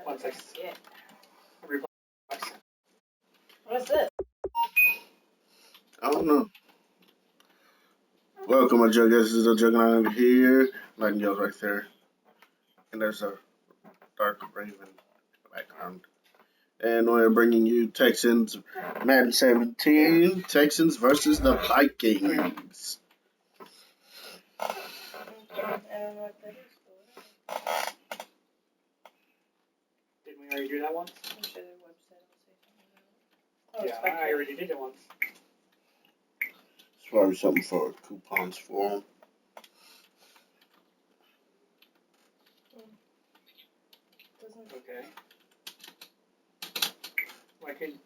One second. Yeah. Reply. What's it? I don't know. Welcome, my Juggernaut. This is the Juggernaut here. Nightingale's right there. And there's a dark raven in the background. And we're bringing you Texans, Madden 17, Texans versus the Vikings. I don't know what that is. Didn't we already do that once? I'm sure their website will say something about it. Yeah, I already did it once. It's probably something for coupons for them. Doesn't. Okay. Why couldn't...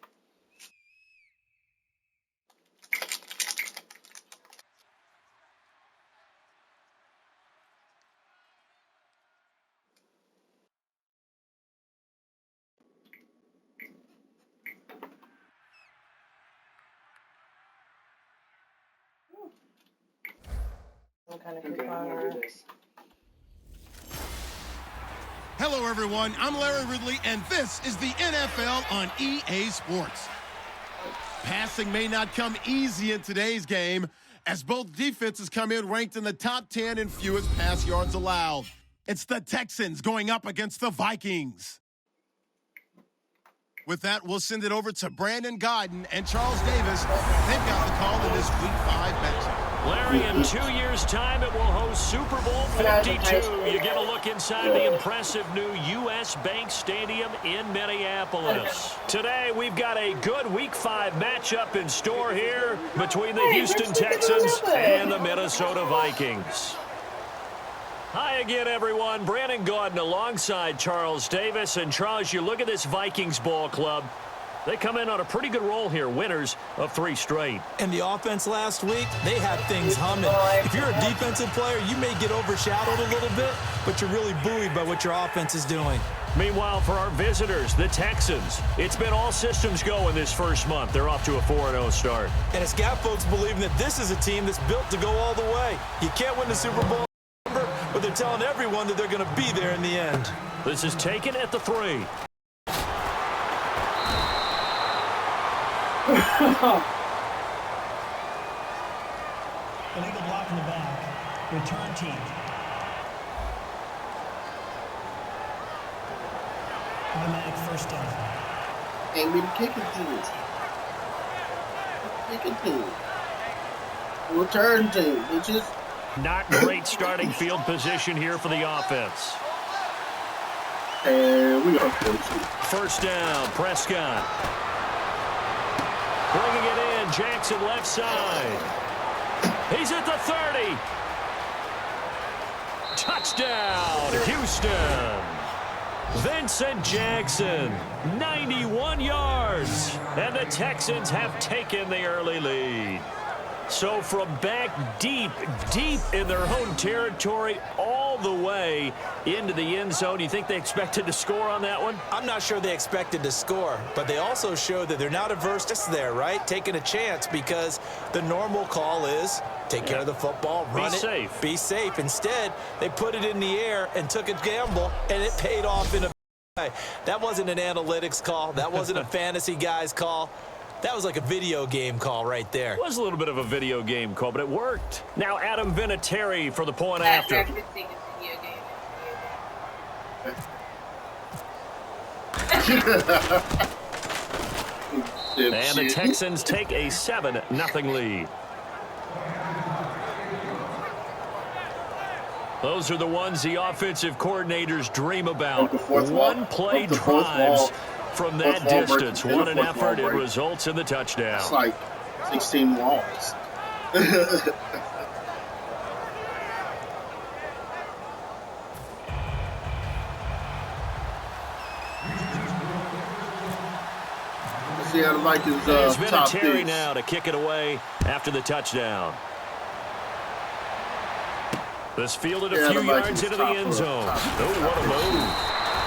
Some kind of Okay, I'm coupon gonna or... do this. Hello, everyone. I'm Larry Ridley, and this is the NFL on EA Sports. Passing may not come easy in today's game, as both defenses come in ranked in the top 10 in fewest pass yards allowed. It's the Texans going up against the Vikings. With that, we'll send it over to Brandon Godden and Charles Davis. They've got the call in this Week 5 matchup. Larry, in 2 years' time, it will host Super Bowl 52. You get a look inside the impressive new U.S. Bank Stadium in Minneapolis. Today, we've got a good Week 5 matchup in store here between the Houston Texans and the Minnesota Vikings. Hi again, everyone. Brandon Gaudin alongside Charles Davis. And, Charles, you look at this Vikings ball club. They come in on a pretty good roll here, winners of 3 straight. And the offense last week, they had things humming. If you're a defensive player, you may get overshadowed a little bit, but you're really buoyed by what your offense is doing. Meanwhile, for our visitors, the Texans, it's been all systems go in this first month. They're off to a 4-0 start. And it's got folks believing that this is a team that's built to go all the way. You can't win the Super Bowl, but they're telling everyone that they're going to be there in the end. This is taken at the 3. Illegal block in the back. Return team. Automatic first down. Ain't been kicking teams. Kicking team. Return team, bitches. Not great starting field position here for the offense. And we are First down, Prescott. Bringing it in, Jackson left side. He's at the 30. Touchdown, Houston. Vincent Jackson, 91 yards. And the Texans have taken the early lead. So from back deep in their own territory, all the way into the end zone, you think they expected to score on that one? I'm not sure they expected to score, but they also showed that they're not averse to there, right? Taking a chance, because the normal call is take care of the football, run it, be safe. Instead, they put it in the air and took a gamble, and it paid off in a way. That wasn't an analytics call. That wasn't a fantasy guy's call. That was like a video game call right there. It was a little bit of a video game call, but it worked. Now Adam Vinatieri for the point after. And the Texans take a 7-0 lead. Those are the ones the offensive coordinators dream about. One-play drives from that distance. What an effort. It results in the touchdown. It's like 16 walls. See how the Vikings top Vinatieri now to kick it away after the touchdown. This fielded a few yards into the end zone. Oh, what a move.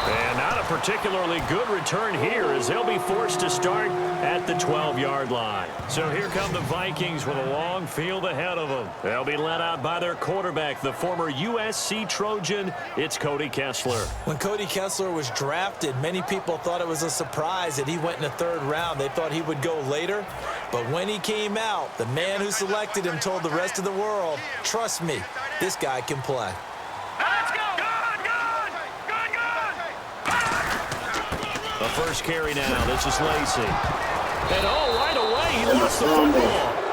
And not a particularly good return here as they'll be forced to start at the 12-yard line. So here come the Vikings with a long field ahead of them. They'll be led out by their quarterback, the former USC Trojan. It's Cody Kessler. When Cody Kessler was drafted, many people thought it was a surprise that he went in the 3rd round. They thought he would go later. But when he came out, the man who selected him told the rest of the world, trust me, this guy can play. Let's go! The first carry now. This is Lacey. And right away, he lost the football.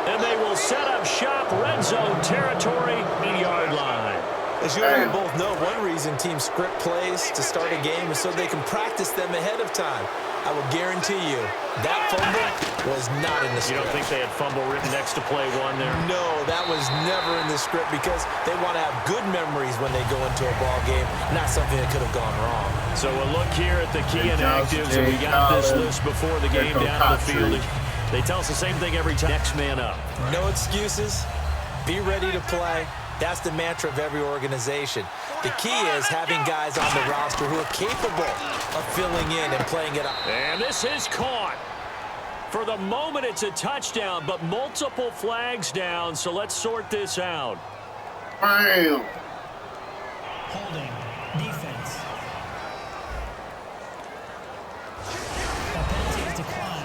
And they will set up shop, red zone territory, 8-yard line. As you and I both know, one reason teams script plays to start a game is so they can practice them ahead of time. I will guarantee you that fumble was not in the script. You don't think they had fumble written next to play 1 there? No, that was never in the script because they want to have good memories when they go into a ball game, not something that could have gone wrong. So a look here at the key inactives, and we got this list before the game down on the field. They tell us the same thing every time. Next man up. No excuses. Be ready to play. That's the mantra of every organization. The key is having guys on the roster who are capable of filling in and playing it up. And this is caught. For the moment, it's a touchdown, but multiple flags down, so let's sort this out. Bam. Holding. Defense. The penalty is declined.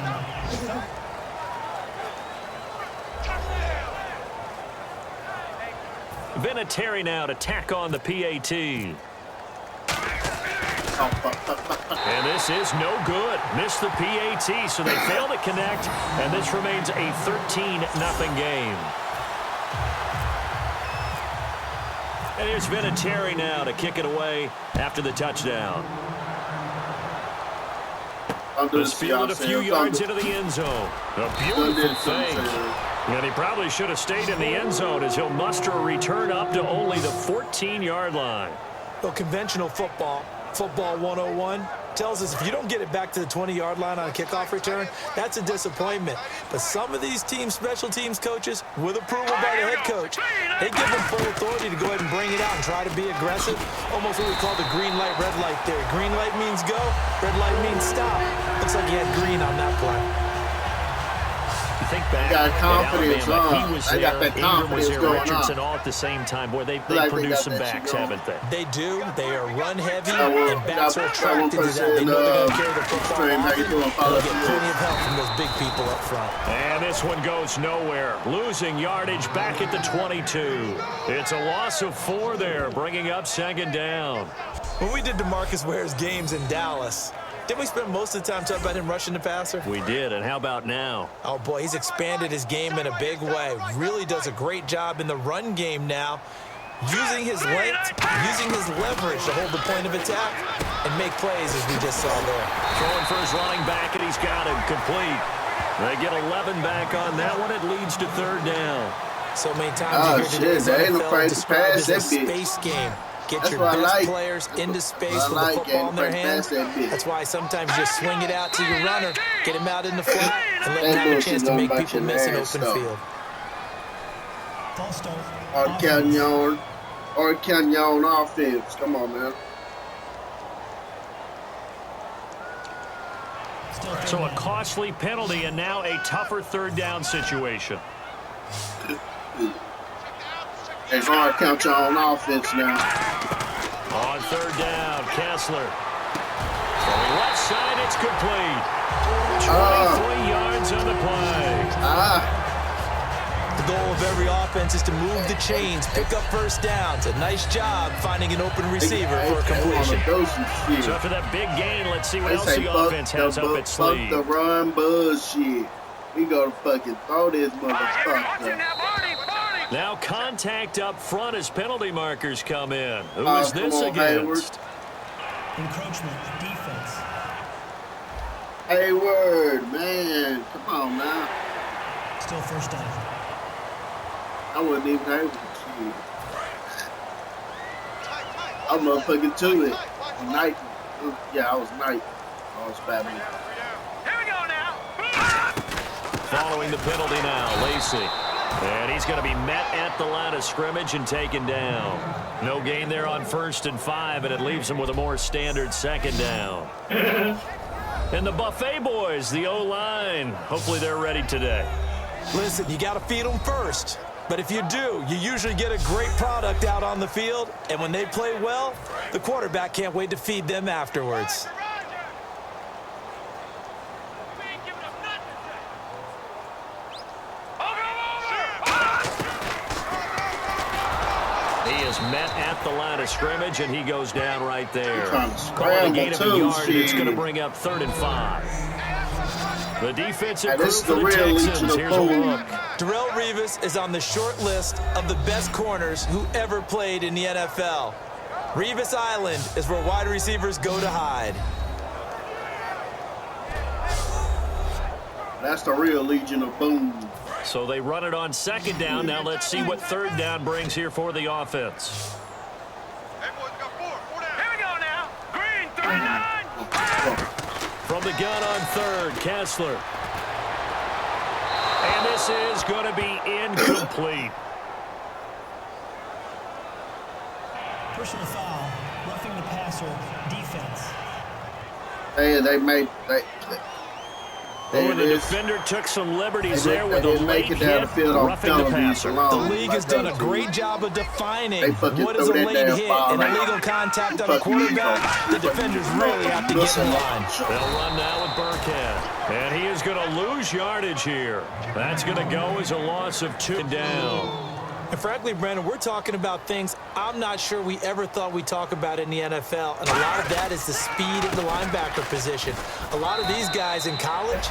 Vinatieri now to tack on the PAT. And this is no good. Missed the PAT, so they fail to connect, and this remains a 13-0 game. And here's Vinatieri now to kick it away after the touchdown. This field a few yards into the end zone. A beautiful fake. And he probably should have stayed in the end zone as he'll muster a return up to only the 14-yard line. Well, conventional football 101, tells us if you don't get it back to the 20-yard line on a kickoff return, that's a disappointment. But some of these teams, special teams coaches, with approval by the head coach, they give them full authority to go ahead and bring it out and try to be aggressive. Almost what we call the green light, red light theory. Green light means go, red light means stop. Looks like he had green on that play. Think back got confidence Alabama, he was there, got that Ingram was there, going Richardson on. all at the same time. Boy, they Like produced some that backs, haven't they? They do. They are run heavy, will- and backs are attracted to that. They know they're going to carry the football off. They'll get plenty of help from those big people up front. And this one goes nowhere. Losing yardage back at the 22. It's a loss of 4 there, bringing up second down. When we did DeMarcus Ware's games in Dallas, didn't we spend most of the time talking about him rushing the passer? We did, and how about now? Oh, boy, he's expanded his game in a big way. Really does a great job in the run game now, using his length, using his leverage to hold the point of attack and make plays as we just saw there. Throwing for his running back, and he's got him complete. They get 11 back on that one. It leads to third down. So many times you hear today's NFL described as a space game. Get your best players into space with the football in their hands. That's why sometimes you just swing it out to your runner, get him out in the flat, and let him have a chance to make people miss an open field. False start. Or counting y'all on offense. Come on, man. So a costly penalty and now a tougher third down situation. It's hard to count y'all on offense now. On third down, Kessler. Going left side, it's complete. 23 yards on the play. The goal of every offense is to move the chains, pick up first downs. A nice job finding an open receiver for a completion. So after that big gain, let's see what else the offense has up its sleeve. Fuck the run bullshit. We gonna fucking throw this motherfucker. Now contact up front as penalty markers come in. Who is this against? Encroachment, defense. Hayward, man. Come on now. Still first down. I wasn't even able to shoot. I'm motherfucking to it. Night. Yeah, I was night. I was bad. Following the penalty now, Lacey. And he's going to be met at the line of scrimmage and taken down. No gain there on 1st and 5, and it leaves him with a more standard 2nd down. And the Buffet boys, the O-line, hopefully they're ready today. Listen, you got to feed them first. But if you do, you usually get a great product out on the field. And when they play well, the quarterback can't wait to feed them afterwards. He is met at the line of scrimmage, and he goes down right there. Calling a gain of a yard, and it's going to bring up 3rd and 5. The defensive crew for the Texans. Here's a look. Darrelle Revis is on the short list of the best corners who ever played in the NFL. Revis Island is where wide receivers go to hide. That's the real Legion of Boom. So they run it on 2nd down. Now let's see what 3rd down brings here for the offense. Hey, boys, got 4. 4 down. Here we go now. Green, 39. From the gun on 3rd, Kessler. And this is going to be incomplete. Personal foul, roughing the passer, defense. The defender took some liberties there with a late hit, roughing the passer. The league has done a great job of defining what is a late hit and illegal contact on a quarterback. The defenders really have to get in line. They'll run now with Burkhead. And he is going to lose yardage here. That's going to go as a loss of 2 down. And frankly, Brandon, we're talking about things I'm not sure we ever thought we'd talk about in the NFL. And a lot of that is the speed of the linebacker position. A lot of these guys in college,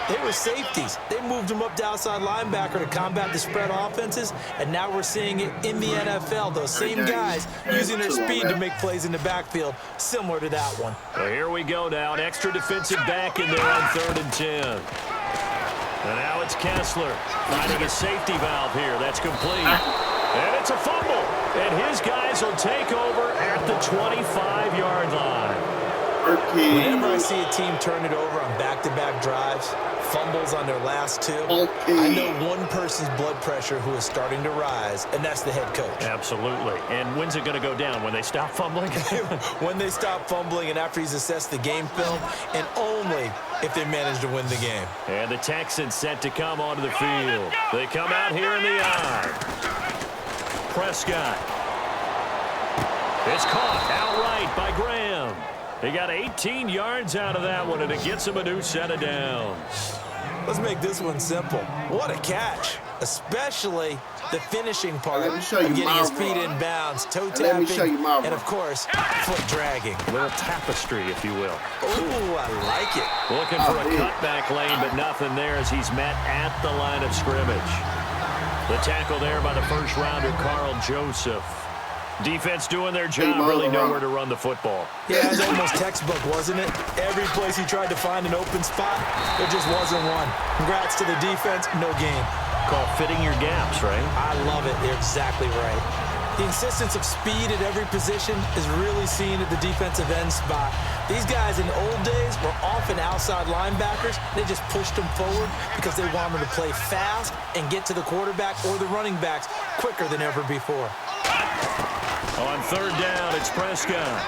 they were safeties. They moved them up to outside linebacker to combat the spread offenses. And now we're seeing it in the NFL. Those same guys using their speed to make plays in the backfield, similar to that one. So here we go now. An extra defensive back in there on 3rd and 10. And now it's Kessler finding a safety valve here. That's complete. And it's a fumble. And his guys will take over at the 25-yard line. Whenever I see a team turn it over on back-to-back drives, fumbles on their last 2, I know one person's blood pressure who is starting to rise, and that's the head coach. Absolutely. And when's it going to go down? When they stop fumbling? When they stop fumbling and after he's assessed the game film, and only if they manage to win the game. And the Texans set to come onto the field. They come out here in the eye. Prescott. It's caught outright by Graham. He got 18 yards out of that one, and it gets him a new set of downs. Let's make this one simple. What a catch, especially the finishing part of getting his feet in bounds, toe tapping, and, of course, foot dragging. A little tapestry, if you will. Ooh, I like it. Looking for a cutback lane, but nothing there as he's met at the line of scrimmage. The tackle there by the first-rounder, Carl Joseph. Defense doing their job, really nowhere to run the football. Yeah, it was almost textbook, wasn't it? Every place he tried to find an open spot, there just wasn't one. Congrats to the defense, no gain. Called fitting your gaps, right? I love it. You're exactly right. The insistence of speed at every position is really seen at the defensive end spot. These guys in the old days were often outside linebackers. They just pushed them forward because they wanted to play fast and get to the quarterback or the running backs quicker than ever before. On 3rd down, it's Prescott.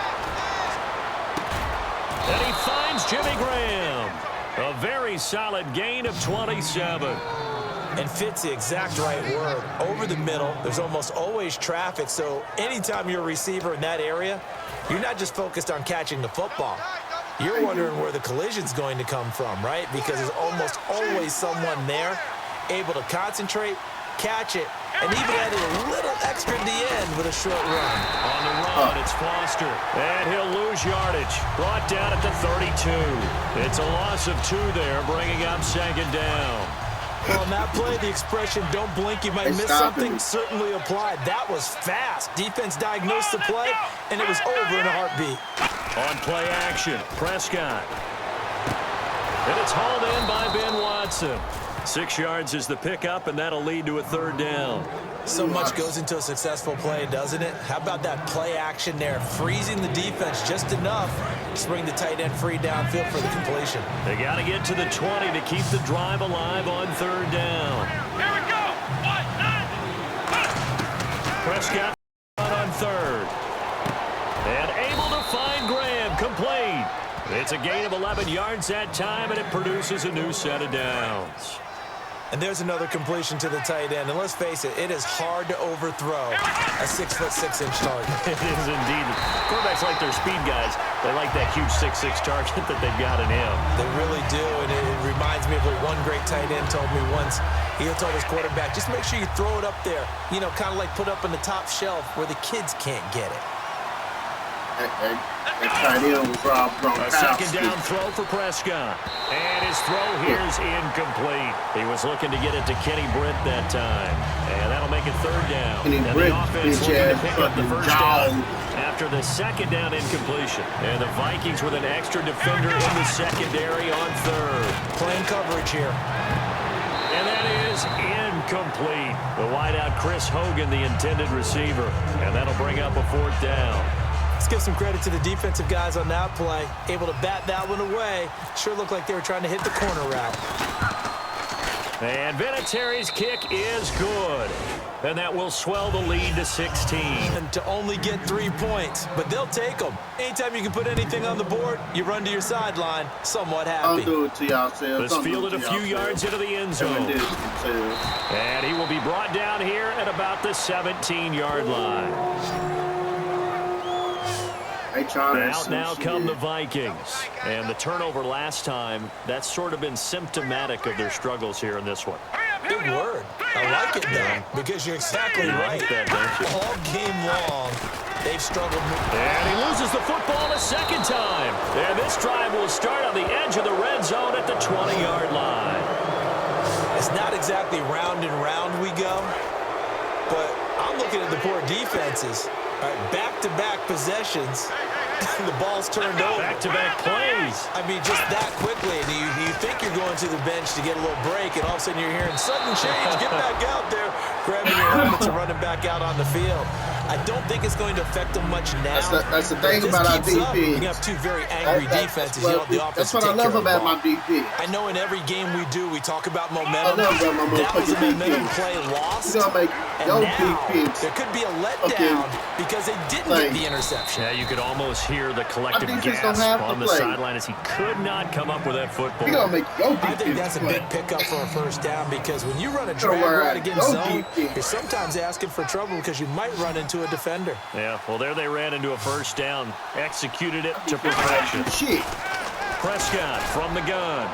And he finds Jimmy Graham. A very solid gain of 27. And fits the exact right word. Over the middle, there's almost always traffic, so anytime you're a receiver in that area, you're not just focused on catching the football. You're wondering where the collision's going to come from, right? Because there's almost always someone there able to concentrate, catch it, and even added a little extra at the end with a short run. On the run, it's Foster. And he'll lose yardage. Brought down at the 32. It's a loss of 2 there, bringing up 2nd down. Well, on that play, the expression, don't blink, you might miss something, certainly applied. That was fast. Defense diagnosed the play, and it was over in a heartbeat. On play action, Prescott. And it's hauled in by Ben Watson. 6 yards is the pickup, and that'll lead to a 3rd down. So much goes into a successful play, doesn't it? How about that play action there, freezing the defense just enough to bring the tight end free downfield for the completion. They got to get to the 20 to keep the drive alive on 3rd down. Here we go. Prescott on third. And able to find Graham. Complete. It's a gain of 11 yards that time, and it produces a new set of downs. And there's another completion to the tight end. And let's face it, it is hard to overthrow a 6'6" target. It is indeed. Quarterbacks like their speed guys. They like that huge 6'6" target that they've got in him. They really do, and it reminds me of what one great tight end told me once. He told his quarterback, just make sure you throw it up there, you know, kind of like put up on the top shelf where the kids can't get it. A second down throw for Prescott. And his throw here is incomplete. He was looking to get it to Kenny Britt that time. And that'll make it third down. And the offense looking to pick up the first down after the second down incompletion. And the Vikings with an extra defender in the secondary on third. Playing coverage here. And that is incomplete. The wideout Chris Hogan, the intended receiver. And that'll bring up a fourth down. Let's give some credit to the defensive guys on that play. Able to bat that one away. Sure looked like they were trying to hit the corner route. And Vinatieri's kick is good. And that will swell the lead to 16. And to only get 3 points, but they'll take them. Anytime you can put anything on the board, you run to your sideline somewhat happy. Don't do it to yourselves. This fielded a few yards into the end zone. And he will be brought down here at about the 17-yard line. Out now come the Vikings. And the turnover last time, that's sort of been symptomatic of their struggles here in this one. Good word. I like it, though, because you're exactly right. That, don't you? All game long, they've struggled. And he loses the football a second time. And this drive will start on the edge of the red zone at the 20-yard line. It's not exactly round and round we go, but I'm looking at the poor defenses. All right, back-to-back possessions. The ball's turned over. Back-to-back plays. I mean, just that quickly. And you think you're going to the bench to get a little break, and all of a sudden you're hearing sudden change. Get back out there, grabbing your helmets and running back out on the field. I don't think it's going to affect them much now. That's the thing about our DP. You have two very angry defenses. You know, the offense. That's what I love about my DP. I know in every game we do, we talk about momentum. I love that that was a momentum play lost. And now DPs. there could be a letdown because they didn't get the interception. Yeah, you could almost hear the collective gasp on the sideline as he could not come up with that football. I think that's a big pickup for a first down because when you run a drag right against zone, you're sometimes asking for trouble because you might run into a defender. Yeah, well, there they ran into a first down. Executed it to perfection. Prescott from the gun.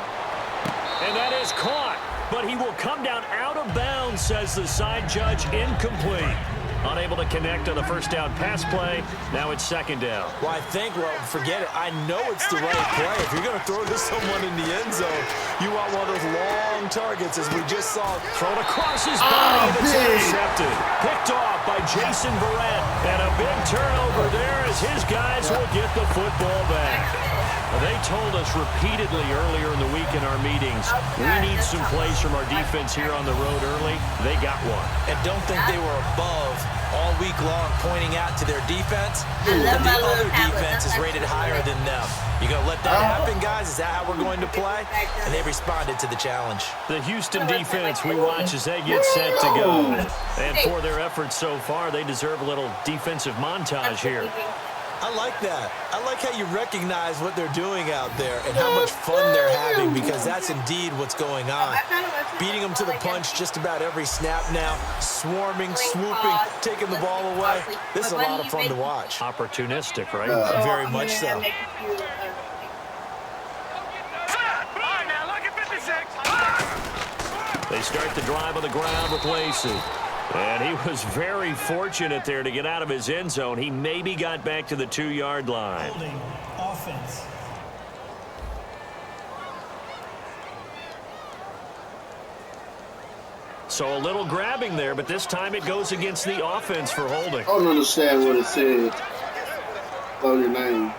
And that is caught. But he will come down out of bounds, says the side judge. Incomplete. Unable to connect on the first down pass play. Now it's second down. Well, I think, forget it. I know it's the right play. If you're going to throw to someone in the end zone, you want one of those long targets, as we just saw. Thrown across his body, and it's intercepted. Picked off by Jason Verrett. And a big turnover there as his guys will get the football back. They told us repeatedly earlier in the week in our meetings, we need some plays from our defense here on the road early. They got one. And don't think they were above all week long pointing out to their defense that the other defense is rated higher than them. You going to let that happen, guys? Is that how we're going to play? And they responded to the challenge. The Houston defense we watch as they get set to go. And for their efforts so far, they deserve a little defensive montage here. I like that. I like how you recognize what they're doing out there and how much fun they're having, because that's indeed what's going on. Beating them to the punch just about every snap now, swarming, swooping, taking the ball away. This is a lot of fun to watch. Opportunistic, right? Very much so. They start the drive on the ground with Lacey. And he was very fortunate there to get out of his end zone. He maybe got back to the 2-yard line. Holding offense. So a little grabbing there, but this time it goes against the offense for holding. I don't understand what it said. Spell your name.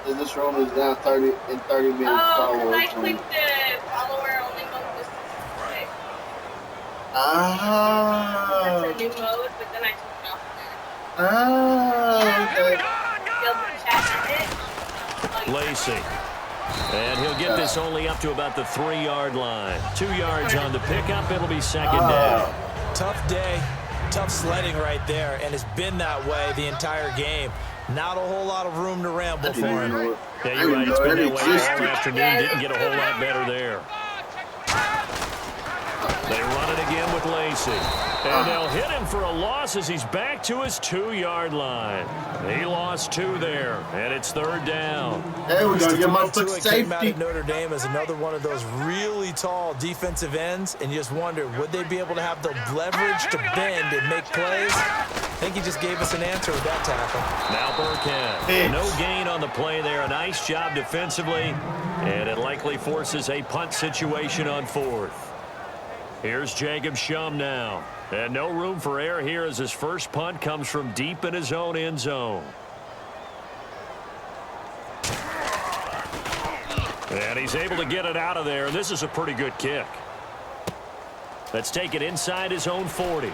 This room is now 30 minutes. Oh, I clicked the follower only mode was quick. Ah. That's a new mode, but then I took it off. Okay. Lacey. And he'll get this only up to about the 3-yard line. 2 yards on the pickup. It'll be second down. Tough day, tough sledding right there, and it's been that way the entire game. Not a whole lot of room to ramble for him. Yeah, you're right. It's been that way all afternoon. Didn't get a whole lot better there. They run it again with Lacey. And they'll hit him for a loss as he's back to his 2-yard line. He lost 2 there, and it's 3rd down. Hey, we're going to get my foot safety. Came out of Notre Dame as another one of those really tall defensive ends, and you just wonder, would they be able to have the leverage to bend and make plays? I think he just gave us an answer with that tackle. Now Burkhead. No gain on the play there. A nice job defensively, and it likely forces a punt situation on 4th. Here's Jacob Shum now. And no room for error here as his first punt comes from deep in his own end zone. And he's able to get it out of there. This is a pretty good kick. Let's take it inside his own 40.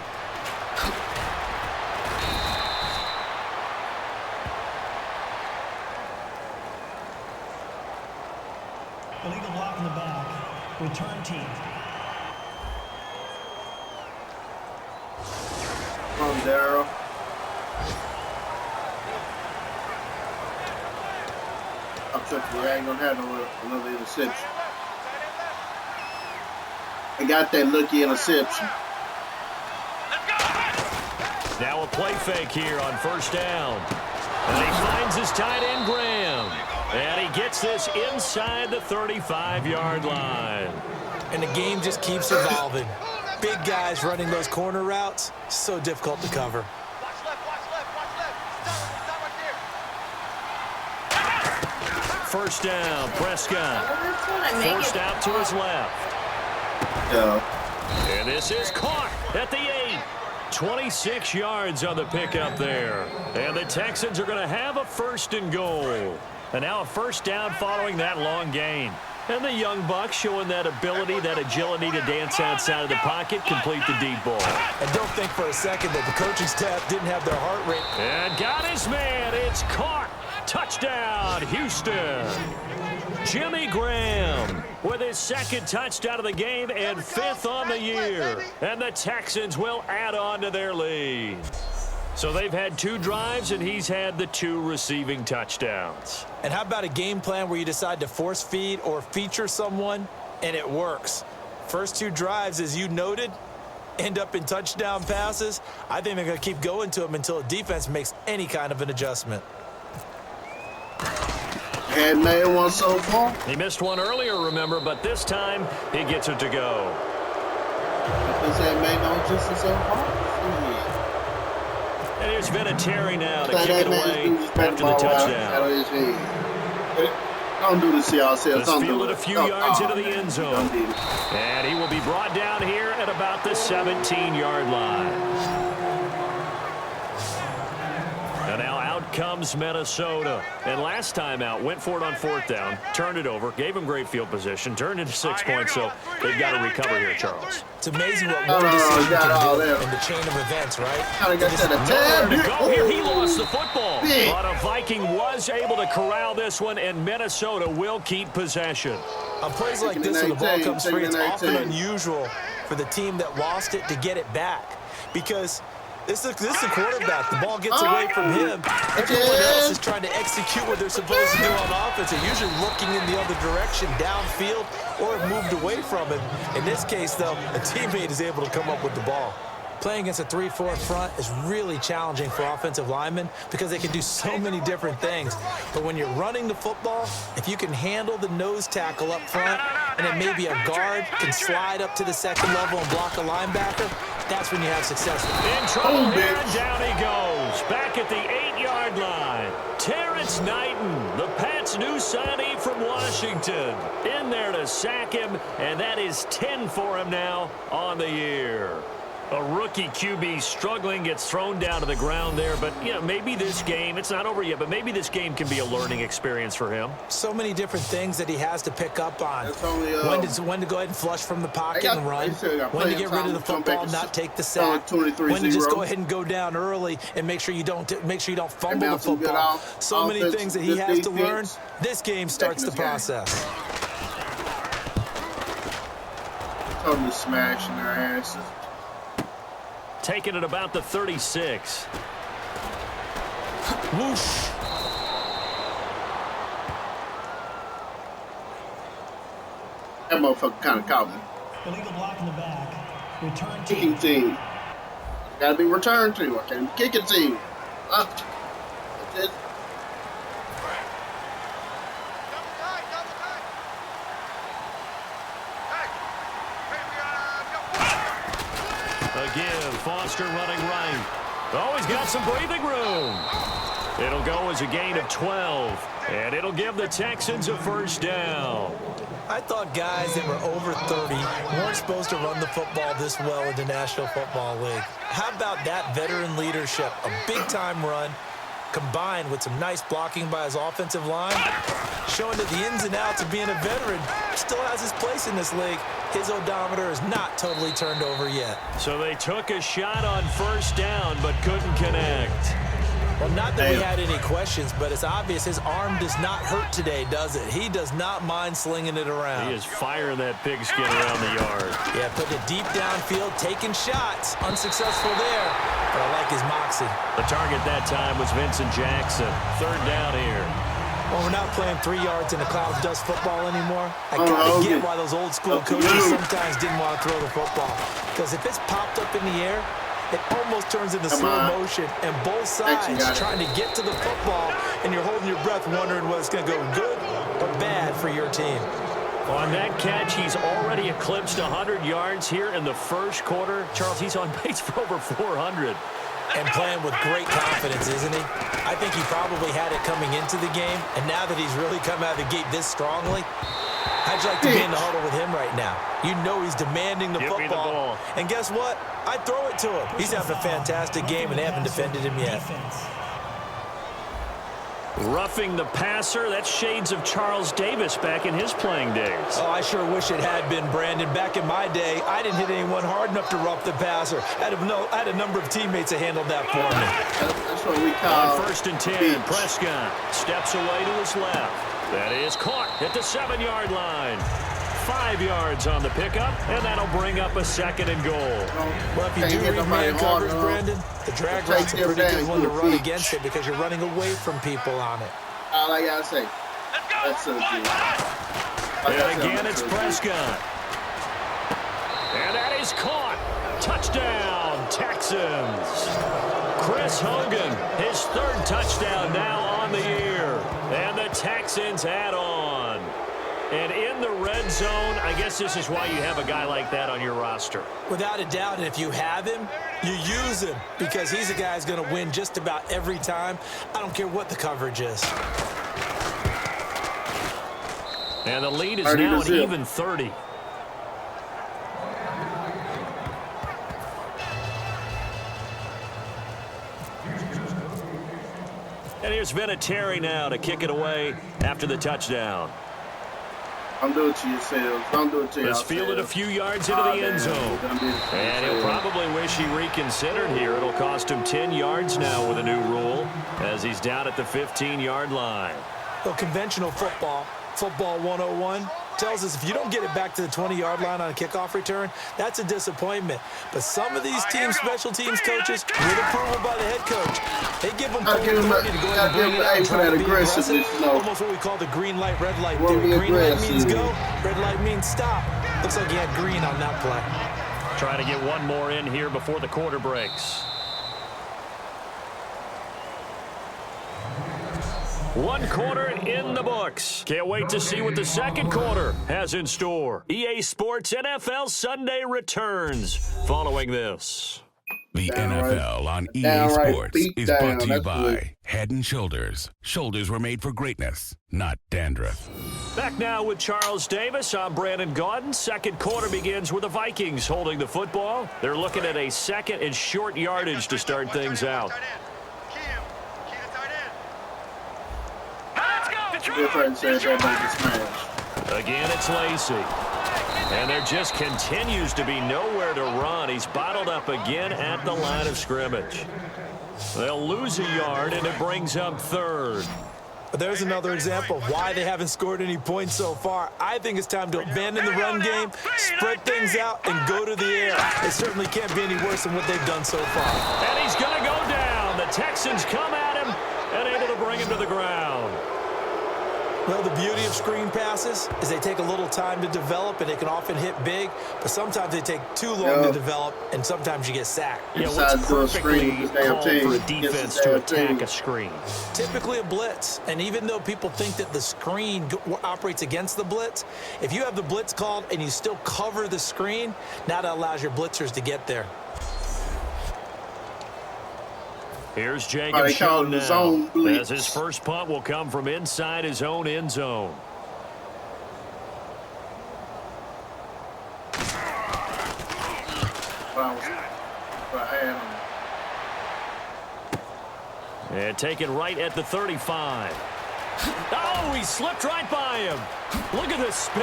Illegal block in the back. Return team. Come on, Darryl. I'm tripping. I ain't gonna have another interception. I got that lucky interception. Now a play fake here on 1st down. And he finds his tight end, Graham. And he gets this inside the 35-yard line. And the game just keeps evolving. Big guys running those corner routes, so difficult to cover. Watch left, watch left, watch left. Stop right there. 1st down, Prescott. Forced out to his left. Yeah. And this is caught at the 8. 26 yards on the pickup there. And the Texans are going to have a 1st and goal. And now a 1st down following that long gain. And the young buck showing that ability, that agility to dance outside of the pocket, complete the deep ball. And don't think for a second that the coaching staff didn't have their heart rate. And got his man. It's caught. Touchdown, Houston. Jimmy Graham with his 2nd touchdown of the game and 5th on the year. And the Texans will add on to their lead. So they've had 2 drives, and he's had the 2 receiving touchdowns. And how about a game plan where you decide to force feed or feature someone, and it works? First 2 drives, as you noted, end up in touchdown passes. I think they're going to keep going to them until the defense makes any kind of an adjustment. Had made one so far. He missed one earlier, remember, but this time he gets it to go. Because had made no adjustment so far. And here's Vinatieri now to kick it away after the touchdown. Don't do this to yourselves. Let's field it a few yards into the end zone. And he will be brought down here at about the 17-yard line. And now out comes Minnesota. And last time out, went for it on 4th down, turned it over, gave him great field position, turned into 6 points, so they've got to recover here, Charles. It's amazing what one decision can do in the chain of events, right? Nowhere to go here. He lost the football. But a Viking was able to corral this one, and Minnesota will keep possession. On plays like this, when the ball comes free, it's often unusual for the team that lost it to get it back. Because this is the quarterback. The ball gets away from him. Everyone else is trying to execute what they're supposed to do on offense. They're usually looking in the other direction, downfield, or have moved away from him. In this case, though, a teammate is able to come up with the ball. Playing against a 3-4 front is really challenging for offensive linemen because they can do so many different things. But when you're running the football, if you can handle the nose tackle up front, and then maybe a guard can slide up to the 2nd level and block a linebacker, that's when you have success. In trouble here, and down he goes. Back at the 8-yard line. Terrence Knighton, the Pats' new signee from Washington, in there to sack him, and that is 10 for him now on the year. A rookie QB struggling, gets thrown down to the ground there. But, you know, maybe this game, it's not over yet, but maybe this game can be a learning experience for him. So many different things that he has to pick up on. When to go ahead and flush from the pocket and run. When to get rid of the football, not take the sack. When to just go ahead and go down early and make sure you don't fumble the football. So many things that he has to learn. This game starts the process. Totally smashing their asses. taken at about the 36. Whoosh. That motherfucker kind of caught me. Illegal block in the back. Return Kicking team. Gotta be returned to. I can't kick a team. That's it. Double tight, double tight. Hey, we got Again, Foster running right. Oh, he's got some breathing room. It'll go as a gain of 12, and it'll give the Texans a first down. I thought guys that were over 30 weren't supposed to run the football this well in the National Football League. How about that veteran leadership? A big-time run combined with some nice blocking by his offensive line, showing that the ins and outs of being a veteran still has his place in this league. His odometer is not totally turned over yet. So they took a shot on first down but couldn't connect. Well, not that we had any questions, but it's obvious his arm does not hurt today, does it? He does not mind slinging it around. He is firing that pigskin around the yard. Yeah, putting it deep downfield, taking shots. Unsuccessful there, but I like his moxie. The target that time was Vincent Jackson. Third down here. Well, we're not playing 3 yards in the cloud of dust football anymore. I gotta get why those old school coaches sometimes didn't want to throw the football. Because if it's popped up in the air, it almost turns into slow motion, and both sides trying to get to the football, and you're holding your breath wondering whether it's going to go good or bad for your team. On that catch, he's already eclipsed 100 yards here in the first quarter. Charles, he's on pace for over 400. And playing with great confidence, isn't he? I think he probably had it coming into the game, and now that he's really come out of the gate this strongly, how'd you like to be in the huddle with him right now? You know he's demanding the football. And guess what? I'd throw it to him. He's having a fantastic game, and they haven't defended him yet. Roughing the passer, that's shades of Charles Davis back in his playing days. Oh, I sure wish it had been, Brandon. Back in my day, I didn't hit anyone hard enough to rough the passer. I had a number of teammates that handled that for me. That's what we call on 1st and 10, Prescott steps away to his left. That is caught at the 7-yard line. 5 yards on the pickup, and that'll bring up a 2nd and goal. Well, if you do read man coverage, Brandon, the drag route's a pretty good one to run against it because you're running away from people on it. All I gotta say. That's so good. And again, it's Prescott. And that is caught. Touchdown, Texans. Chris Hogan, his 3rd touchdown now on the year. And the Texans add on. And in the red zone, I guess this is why you have a guy like that on your roster. Without a doubt, and if you have him, you use him because he's a guy who's going to win just about every time. I don't care what the coverage is. And the lead is now an even 30. And here's Vinatieri now to kick it away after the touchdown. Don't do it to yourselves. Don't do it to yourselves. It's fielded a few yards into the end zone. And he'll probably wish he reconsidered here. It'll cost him 10 yards now with a new rule as he's down at the 15-yard line. Well, conventional football 101, tells us if you don't get it back to the 20-yard line on a kickoff return, that's a disappointment. But some of these team special teams coaches, with approval by the head coach, they give them full authority to go ahead and bring it out and try to be aggressive. Almost what we call the green light, red light theory. Green light means go, red light means stop. Looks like he had green on that play. Trying to get one more in here before the quarter breaks. 1 quarter in the books. Can't wait to see what the second quarter has in store. EA Sports NFL Sunday returns following this. The NFL on EA Sports is brought to you by Head & Shoulders. Shoulders were made for greatness, not dandruff. Back now with Charles Davis. I'm Brandon Gaudin. Second quarter begins with the Vikings holding the football. They're looking at a 2nd and short yardage to start things out. Again, it's Lacy. And there just continues to be nowhere to run. He's bottled up again at the line of scrimmage. They'll lose a yard, and it brings up 3rd. There's another example of why they haven't scored any points so far. I think it's time to abandon the run game, spread things out, and go to the air. It certainly can't be any worse than what they've done so far. And he's going to go down. The Texans come at him and able to bring him to the ground. Well, the beauty of screen passes is they take a little time to develop, and they can often hit big, but sometimes they take too long to develop, and sometimes you get sacked. Yeah, what's perfectly called for a defense to attack a screen? Typically a blitz, and even though people think that the screen operates against the blitz, if you have the blitz called and you still cover the screen, now that allows your blitzers to get there. Here's Jacob Schoen now, as his first punt will come from inside his own end zone. And taken right at the 35. Oh, he slipped right by him. Look at the spin.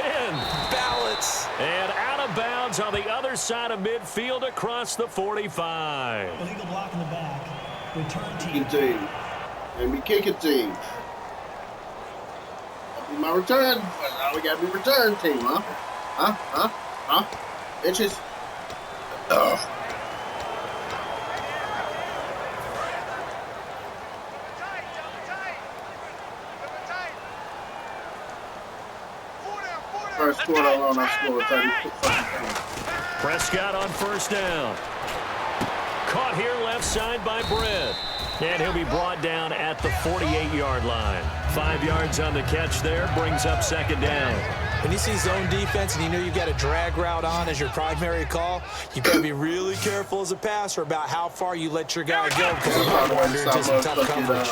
Balance. And out of bounds on the other side of midfield across the 45. Illegal block in the back. Return team. Let me kick it team. That'll be my return. Now we gotta be return team, huh? Bitches. Ugh. First quarter alone, I scored 30. Prescott on first down. Caught here left side by Brett. And he'll be brought down at the 48-yard line. 5 yards on the catch there, brings up second down. When you see zone defense and you know you've got a drag route on as your primary call, you've got to be really careful as a passer about how far you let your guy go because he might wander into some tough coverage.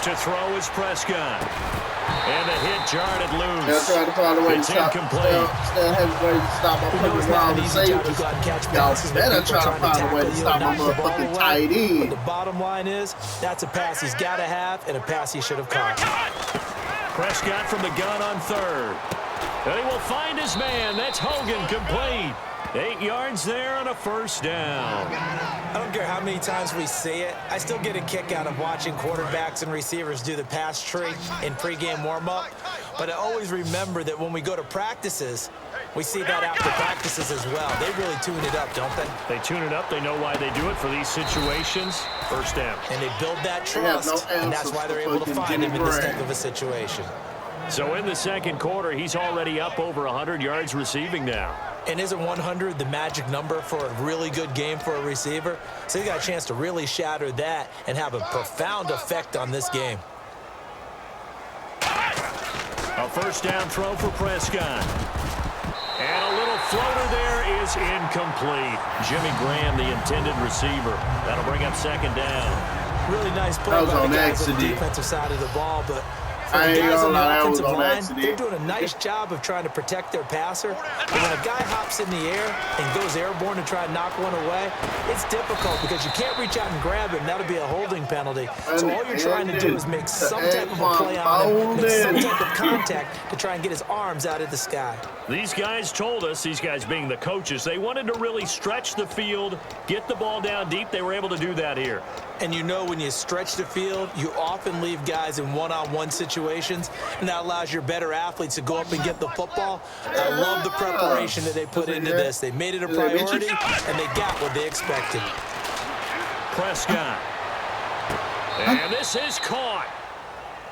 To throw is Prescott. And the hit jarred it loose. They're trying to find a way to stop. Still have a way to stop my fucking wild receivers. Y'all better try to find a way to stop my motherfucking tight end. The bottom line is, that's a pass he's got to have and a pass he should have caught. Prescott from the gun on third. And he will find his man. That's Hogan, complete. 8 yards there on a first down. I don't care how many times we see it. I still get a kick out of watching quarterbacks and receivers do the pass tree in pregame warm-up. But I always remember that when we go to practices, we see that after practices as well. They really tune it up, don't they? They tune it up. They know why they do it for these situations. First down. And they build that trust, and that's why they're able to find him in this type of a situation. So in the second quarter, he's already up over 100 yards receiving now. And isn't 100 the magic number for a really good game for a receiver? So he got a chance to really shatter that and have a profound effect on this game. A first down throw for Prescott. And a little floater there is incomplete. Jimmy Graham, the intended receiver. That'll bring up second down. Really nice play by the guys on the defensive side of the ball, but for the guys on the offensive line, they're doing a nice job of trying to protect their passer. But when a guy hops in the air and goes airborne to try and knock one away, it's difficult because you can't reach out and grab him. That'll be a holding penalty. So all you're trying to do is make some type of a play on him, make some type of contact to try and get his arms out of the sky. These guys told us, these guys being the coaches, they wanted to really stretch the field, get the ball down deep. They were able to do that here. And you know when you stretch the field, you often leave guys in one-on-one situations, and that allows your better athletes to go up and get the football. I love the preparation that they put into this. They made it a priority, and they got what they expected. Prescott. And this is caught.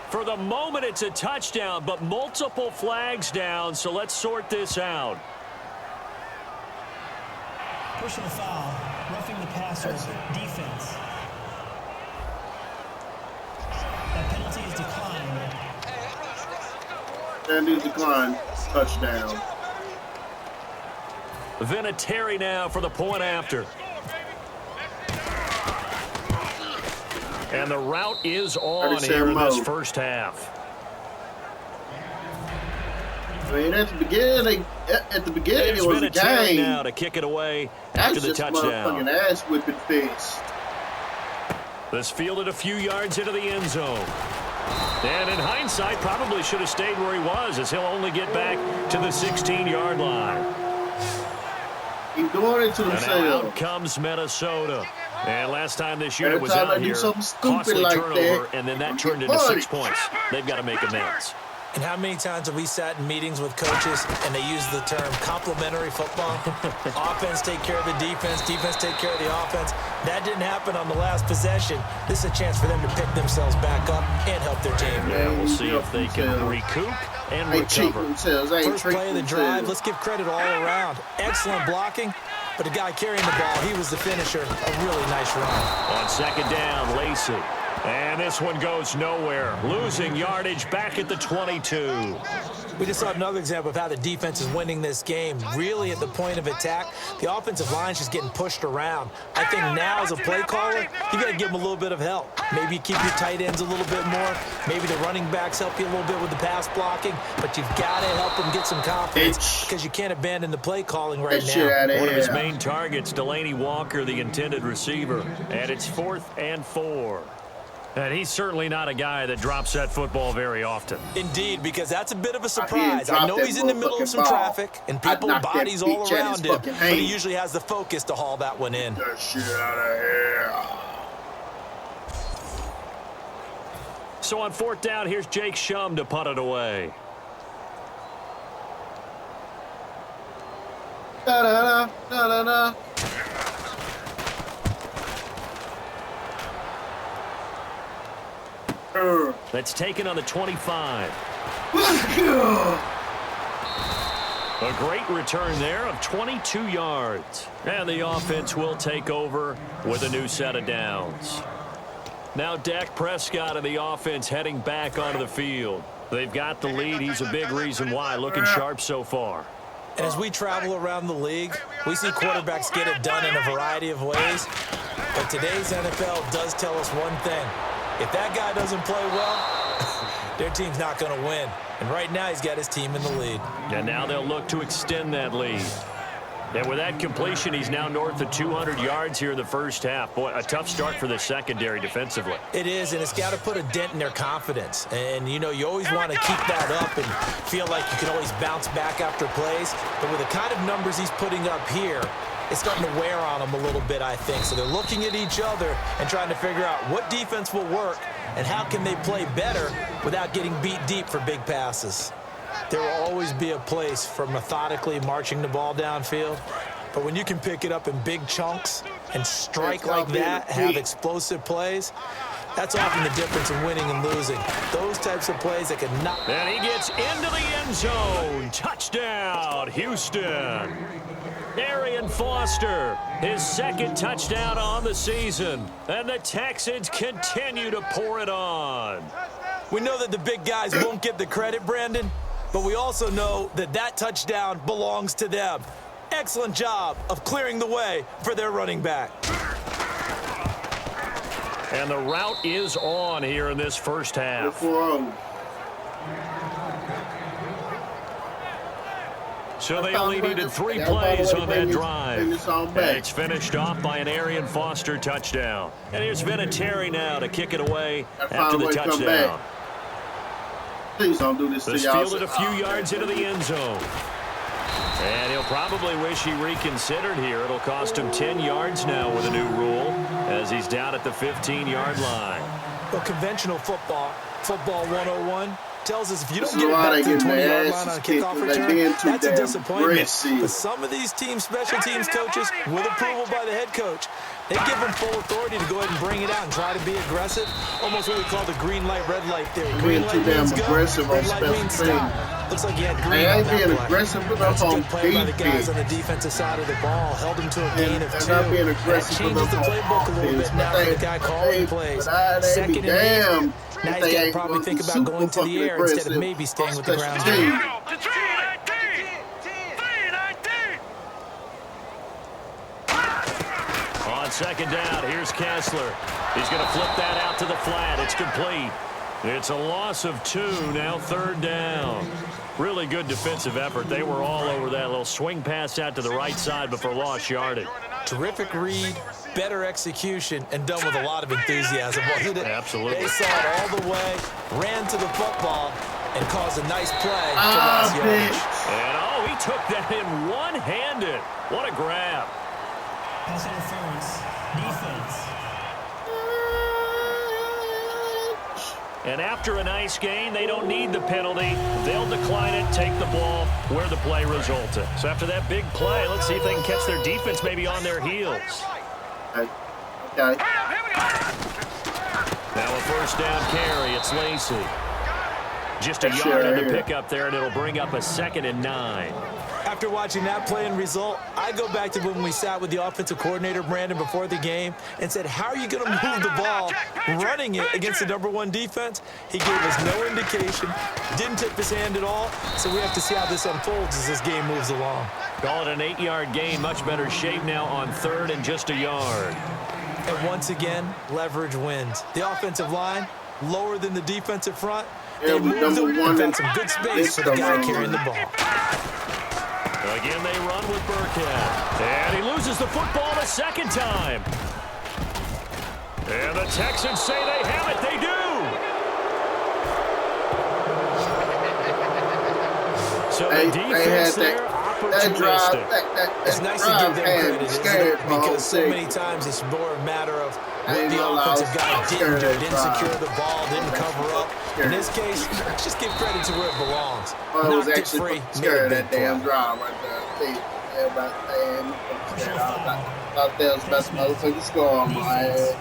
For the moment, it's a touchdown, but multiple flags down, so let's sort this out. Personal foul, roughing the passer, defense. That penalty is declined. Penalty declined. Touchdown. Vinatieri now for the point after. And the route is on here in this first half. I mean, at the beginning, it was a game. Now to kick it away after the touchdown. Fucking ass whipping fist. This fielded a few yards into the end zone. And in hindsight, probably should have stayed where he was, as he'll only get back to the 16-yard line. He's doing it to himself. And out comes Minnesota. And last time this unit was Every time out they do here, something stupid costly like turnover, that, and then that you turned get into 6 punished. points. They've got to make amends. And how many times have we sat in meetings with coaches and they use the term complementary football? Offense take care of the defense, defense take care of the offense. That didn't happen on the last possession. This is a chance for them to pick themselves back up and help their team. Yeah, we'll see if they can recoup and recover. First play of the drive, let's give credit all around. Excellent blocking, but the guy carrying the ball, he was the finisher. A really nice run. On second down, Lacey. And this one goes nowhere. Losing yardage back at the 22. We just saw another example of how the defense is winning this game. Really at the point of attack, the offensive line is just getting pushed around. I think now as a play caller, you got to give them a little bit of help. Maybe keep your tight ends a little bit more. Maybe the running backs help you a little bit with the pass blocking. But you've got to help them get some confidence because you can't abandon the play calling right now. One of his main targets, Delaney Walker, the intended receiver. And it's 4th and 4. And he's certainly not a guy that drops that football very often. Indeed, because that's a bit of a surprise. I know he's in the middle of some traffic and people, bodies all around him, but he usually has the focus to haul that one in. Get that shit out of here. So on 4th down, here's Jake Shum to punt it away. Da-da-da, da-da-da. That's taken on the 25. A great return there of 22 yards. And the offense will take over with a new set of downs. Now Dak Prescott and the offense heading back onto the field. They've got the lead. He's a big reason why. Looking sharp so far. And as we travel around the league, we see quarterbacks get it done in a variety of ways. But today's NFL does tell us one thing. If that guy doesn't play well, their team's not going to win. And right now, he's got his team in the lead. And now they'll look to extend that lead. And with that completion, he's now north of 200 yards here in the first half. Boy, a tough start for the secondary defensively. It is, and it's got to put a dent in their confidence. And, you know, you always want to keep that up and feel like you can always bounce back after plays. But with the kind of numbers he's putting up here, it's starting to wear on them a little bit, I think. So they're looking at each other and trying to figure out what defense will work and how can they play better without getting beat deep for big passes. There will always be a place for methodically marching the ball downfield. But when you can pick it up in big chunks and strike like that, have explosive plays, that's often the difference in winning and losing. Those types of plays that can knock. And he gets into the end zone. Touchdown, Houston. Arian Foster, his second touchdown on the season. And the Texans continue to pour it on. We know that the big guys won't get the credit, Brandon, but we also know that that touchdown belongs to them. Excellent job of clearing the way for their running back. And the route is on here in this first half. So they only needed 3 plays on that drive. And it's finished off by an Arian Foster touchdown. And here's Vinatieri now to kick it away after the touchdown. Please don't do this to y'all. Fielded a few yards into the end zone. And he'll probably wish he reconsidered here. It'll cost him 10 yards now with a new rule as he's down at the 15-yard line. Well, conventional football 101, tells us if you don't get it back to the 20-yard line on a kickoff return, that's a disappointment. But some of these teams, special teams coaches, with approval by the head coach, they give them full authority to go ahead and bring it out and try to be aggressive. Almost what we call the green light, red light theory. Green light means go, red light means stop. Looks like you had green on that play. That's a good play by the guys on the defensive side of the ball. Held them to a gain of 2. That changes the playbook a little bit now for the guy calling plays. Second and 8. Now he's got to probably think about going to the air instead of maybe staying with the ground game. On second down, here's Kessler. He's going to flip that out to the flat. It's complete. It's a loss of 2, now 3rd down. Really good defensive effort. They were all over that little swing pass out to the right side before lost yardage. Terrific read, better execution, and done with a lot of enthusiasm, wasn't it? Absolutely. They saw it all the way, ran to the football, and caused a nice play for last yardage. And, he took that in one-handed. What a grab. Pass interference. Defense. And after a nice gain, they don't need the penalty. They'll decline it, take the ball where the play resulted. So after that big play, let's see if they can catch their defense maybe on their heels. Okay. Now a first down carry. It's Lacey. Just a yard on the pickup there, and it'll bring up a 2nd and 9. After watching that play and result, I go back to when we sat with the offensive coordinator, Brandon, before the game and said, how are you going to move the ball running it against the #1 defense? He gave us no indication, didn't tip his hand at all, so we have to see how this unfolds as this game moves along. Call it an 8-yard gain. Much better shape now on 3rd and just a yard. And once again, leverage wins. The offensive line, lower than the defensive front. They moved them and found some good space for the guy carrying the ball. Again, they run with Burkhead. And he loses the football the 2nd time. And the Texans say they have it. They do. So the defense there, opportunistic. It's nice to give them credit, isn't it? Because so many times it's more a matter of what the offensive guy didn't do. Didn't secure the ball, didn't cover up. In this case, let's just give credit to where it belongs. Knocked it free, made a big play. Drive right there. Everybody saying, I thought that was the best motherfucking score on my head.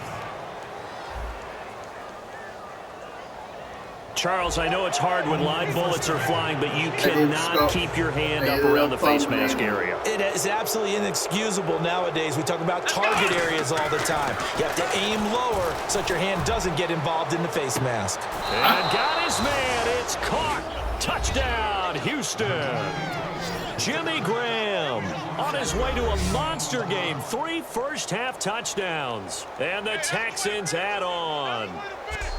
Charles, I know it's hard when live bullets are flying, but you cannot keep your hand up around the face mask area. It is absolutely inexcusable nowadays. We talk about target areas all the time. You have to aim lower so that your hand doesn't get involved in the face mask. And got his man. It's caught. Touchdown, Houston. Jimmy Graham on his way to a monster game. 3 first-half touchdowns. And the Texans add on.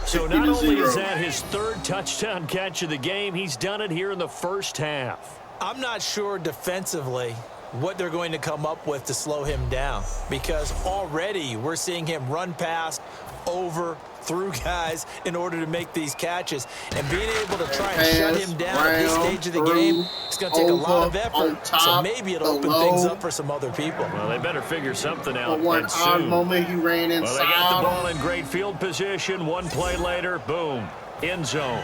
So not only is that his 3rd touchdown catch of the game, he's done it here in the first half. I'm not sure defensively what they're going to come up with to slow him down, because already we're seeing him run past, over, through guys in order to make these catches. And being able to try and shut him down at this stage of the game, it's going to take a lot of effort. So maybe it'll open things up for some other people. Well, they better figure something out. One odd moment he ran inside. Well, they got the ball in great field position. One play later, boom, end zone.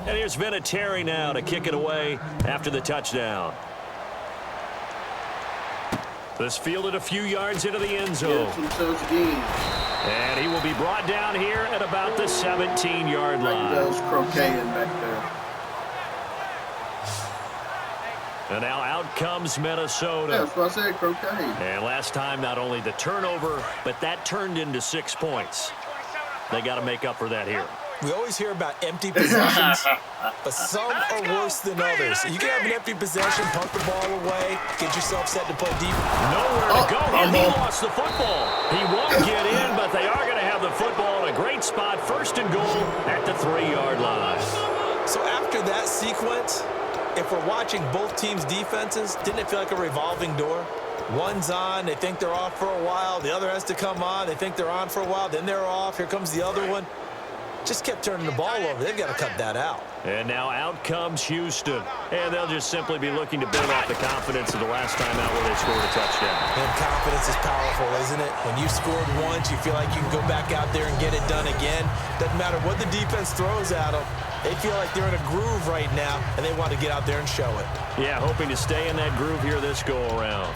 And here's Vinatieri now to kick it away after the touchdown. This fielded a few yards into the end zone. And he will be brought down here at about the 17-yard line. Those croqueting back there. And now out comes Minnesota. Yeah, that's what I said, croquet. And last time, not only the turnover, but that turned into 6 points. They got to make up for that here. We always hear about empty possessions, but some are worse than others. You can have an empty possession, punt the ball away, get yourself set to play deep. Nowhere to go. And he lost the football. He won't get in, but they are going to have the football in a great spot. 1st and goal at the 3-yard line. So after that sequence, if we're watching both teams' defenses, didn't it feel like a revolving door? One's on, they think they're off for a while. The other has to come on, they think they're on for a while. Then they're off. Here comes the other one. Just kept turning the ball over. They've got to cut that out. And now out comes Houston. And they'll just simply be looking to build off the confidence of the last time out where they scored a touchdown. And confidence is powerful, isn't it? When you scored once, you feel like you can go back out there and get it done again. Doesn't matter what the defense throws at them. They feel like they're in a groove right now, and they want to get out there and show it. Yeah, hoping to stay in that groove here this go-around.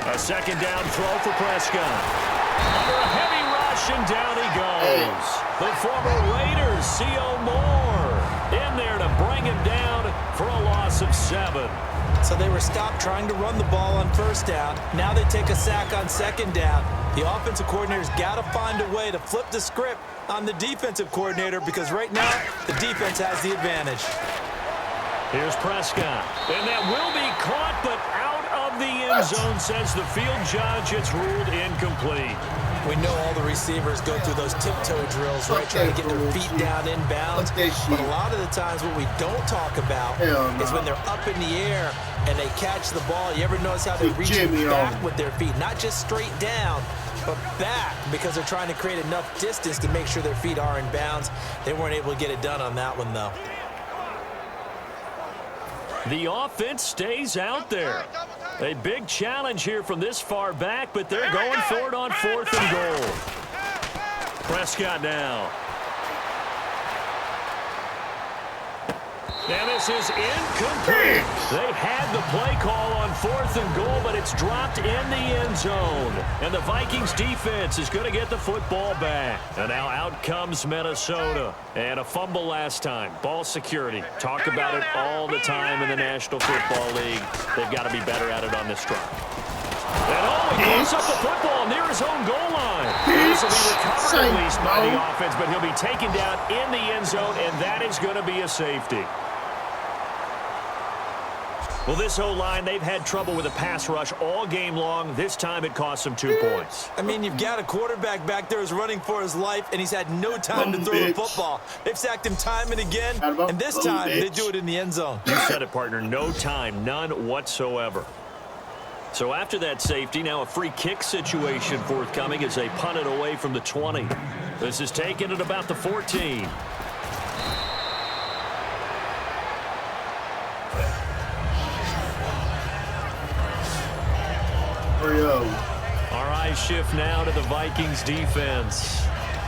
A 2nd down throw for Prescott. Under a heavy rush, and down he goes. The former Raiders, C.O. Moore, in there to bring him down for a loss of 7. So they were stopped trying to run the ball on 1st down. Now they take a sack on 2nd down. The offensive coordinator's got to find a way to flip the script on the defensive coordinator, because right now the defense has the advantage. Here's Prescott. And that will be caught, but out of the end zone, says the field judge. It's ruled incomplete. We know all the receivers go through those tiptoe drills, right, trying to get their feet down inbounds. But a lot of the times what we don't talk about is when they're up in the air and they catch the ball. You ever notice how they're reaching back with their feet? Not just straight down, but back, because they're trying to create enough distance to make sure their feet are in bounds. They weren't able to get it done on that one, though. The offense stays out there. A big challenge here from this far back, but they're going for it on 4th and goal. Prescott now. And this is incomplete. They had the play call on 4th and goal, but it's dropped in the end zone. And the Vikings defense is going to get the football back. And now out comes Minnesota. And a fumble last time. Ball security. Talk about it all the time in the National Football League. They've got to be better at it on this drive. And he picks up the football near his own goal line. This will be recovered at least by the offense, but he'll be taken down in the end zone, and that is going to be a safety. Well, this O-line, they've had trouble with a pass rush all game long. This time it cost them 2 points. I mean, you've got a quarterback back there who's running for his life, and he's had no time to throw the football. They've sacked him time and again, and this time they do it in the end zone. You said it, partner. No time, none whatsoever. So after that safety, now a free kick situation forthcoming as they punt it away from the 20. This is taken at about the 14. Our eyes shift now to the Vikings defense.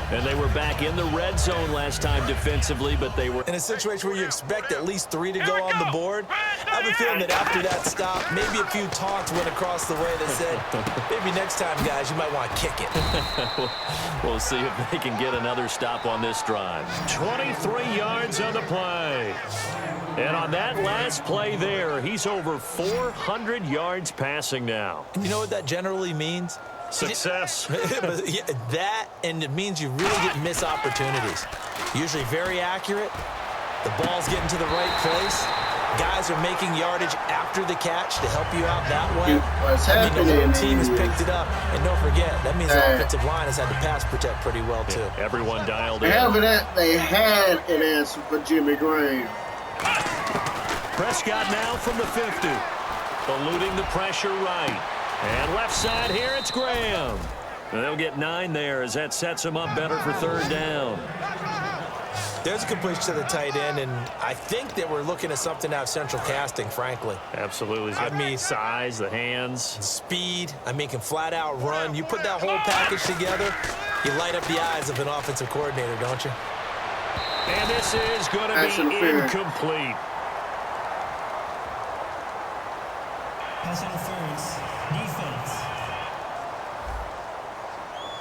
And they were back in the red zone last time defensively, but they were in a situation where you expect at least 3 to go on the board. I have a feeling that after that stop, maybe a few taunts went across the way that said, maybe next time, guys, you might want to kick it. We'll see if they can get another stop on this drive. 23 yards on the play. And on that last play there, he's over 400 yards passing now. And you know what that generally means? Success. That, and it means you really get miss opportunities. Usually very accurate. The ball's getting to the right place. Guys are making yardage after the catch to help you out that way. The whole team has picked it up. And don't forget, that means the offensive line has had to pass protect pretty well, too. Everyone dialed in. They had an answer for Jimmy Graham. Prescott now from the 50. Eluding the pressure right. And left side here, it's Graham. And they'll get 9 there as that sets them up better for 3rd down. There's a completion to the tight end, and I think that we're looking at something out of central casting, frankly. Absolutely. I mean, size, the hands. Speed. I mean, can flat out run. You put that whole package together, you light up the eyes of an offensive coordinator, don't you? And this is going to be incomplete. Pass interference. Defense.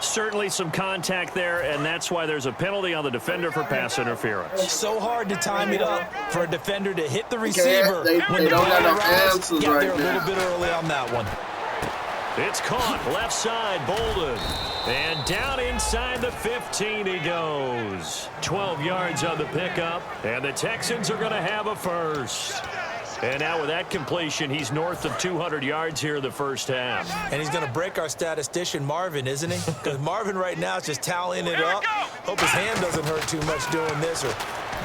Certainly some contact there, and that's why there's a penalty on the defender for pass interference. It's so hard to time it up for a defender to hit the receiver when the ball arrives. Got there a little bit early on that one. It's caught left side, Bolden. And down inside the 15 he goes. 12 yards on the pickup, and the Texans are going to have a first. And now with that completion, he's north of 200 yards here in the first half. And he's going to break our statistician, Marvin, isn't he? Because Marvin right now is just tallying it up. Hope his hand doesn't hurt too much doing this or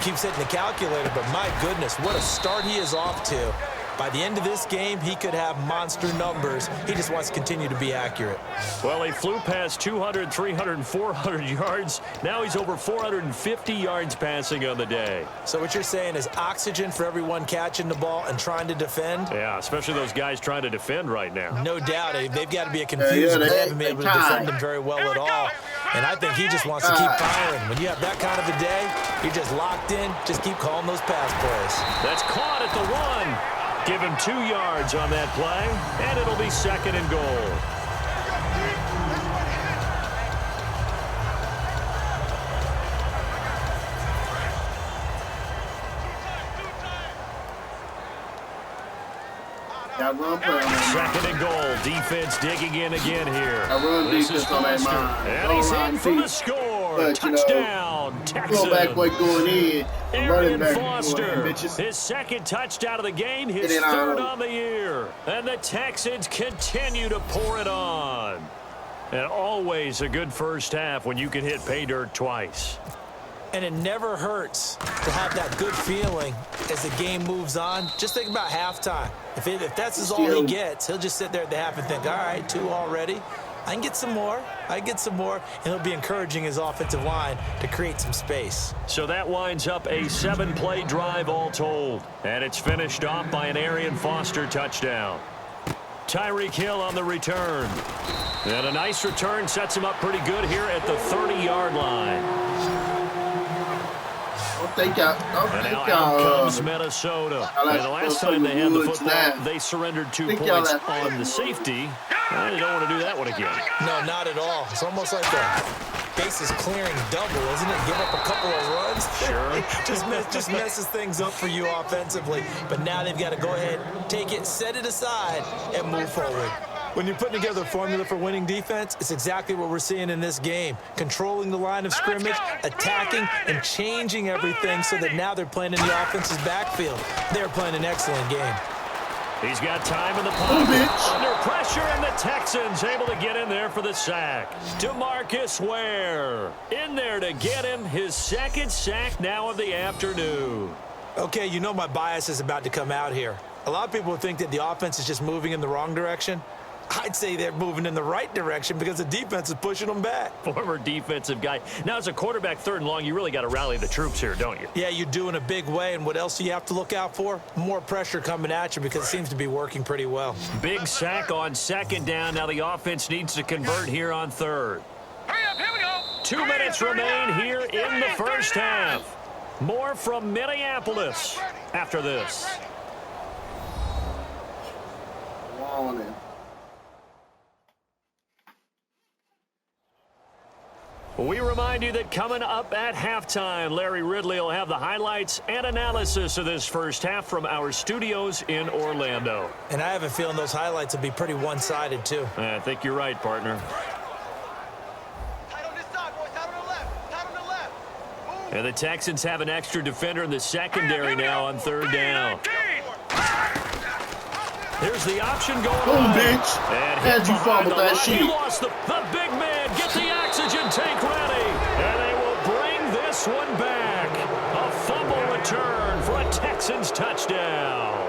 keeps hitting the calculator. But my goodness, what a start he is off to. By the end of this game, he could have monster numbers. He just wants to continue to be accurate. Well, he flew past 200, 300, and 400 yards. Now he's over 450 yards passing on the day. So what you're saying is oxygen for everyone catching the ball and trying to defend? Yeah, especially those guys trying to defend right now. No doubt. They've got to be a confused. They haven't been able to defend him very well at all. And I think he just wants to keep firing. When you have that kind of a day, you're just locked in. Just keep calling those pass plays. That's caught at the 1. Give him 2 yards on that play, and it'll be 2nd and goal. Second and goal. Defense digging in again here. This is Foster, and he's in for the score. Touchdown, Texans. Going in. Arian Foster, his 2nd touchdown of the game, his 3rd on the year. And the Texans continue to pour it on. And always a good first half when you can hit pay dirt twice. And it never hurts to have that good feeling as the game moves on. Just think about halftime. If that's all he gets, he'll just sit there at the half and think, all right, 2 already. I can get some more. And he'll be encouraging his offensive line to create some space. So that winds up a 7-play drive all told. And it's finished off by an Arian Foster touchdown. Tyreek Hill on the return. And a nice return sets him up pretty good here at the 30-yard line. And now out comes Minnesota. And the last time they had the football, they surrendered 2 points on the safety. They don't want to do that one again. No, not at all. It's almost like a bases clearing double, isn't it? Give up a couple of runs. Sure. just messes things up for you offensively. But now they've got to go ahead, take it, set it aside, and move forward. When you're putting together a formula for winning defense, it's exactly what we're seeing in this game. Controlling the line of scrimmage, attacking, and changing everything so that now they're playing in the offense's backfield. They're playing an excellent game. He's got time in the pocket. Under pressure, and the Texans able to get in there for the sack. DeMarcus Ware in there to get him his 2nd sack now of the afternoon. Okay, you know my bias is about to come out here. A lot of people think that the offense is just moving in the wrong direction. I'd say they're moving in the right direction because the defense is pushing them back. Former defensive guy. Now, as a quarterback 3rd and long, you really got to rally the troops here, don't you? Yeah, you do in a big way. And what else do you have to look out for? More pressure coming at you because it seems to be working pretty well. Big sack on 2nd down. Now the offense needs to convert here on 3rd. Hurry up, here we go. 2 minutes remain here in the first half. More from Minneapolis after this. We remind you that coming up at halftime, Larry Ridley will have the highlights and analysis of this first half from our studios in Orlando. And I have a feeling those highlights will be pretty one-sided, too. I think you're right, partner. Tight on this side, boys. Tight on the left. Tight on the left. Move. And the Texans have an extra defender in the secondary now on 3rd down. Here's the option going on. Bitch. And you fumbled that shit. He lost the big man. Get the oxygen tank ready. And they will bring this one back. A fumble return for a Texans touchdown.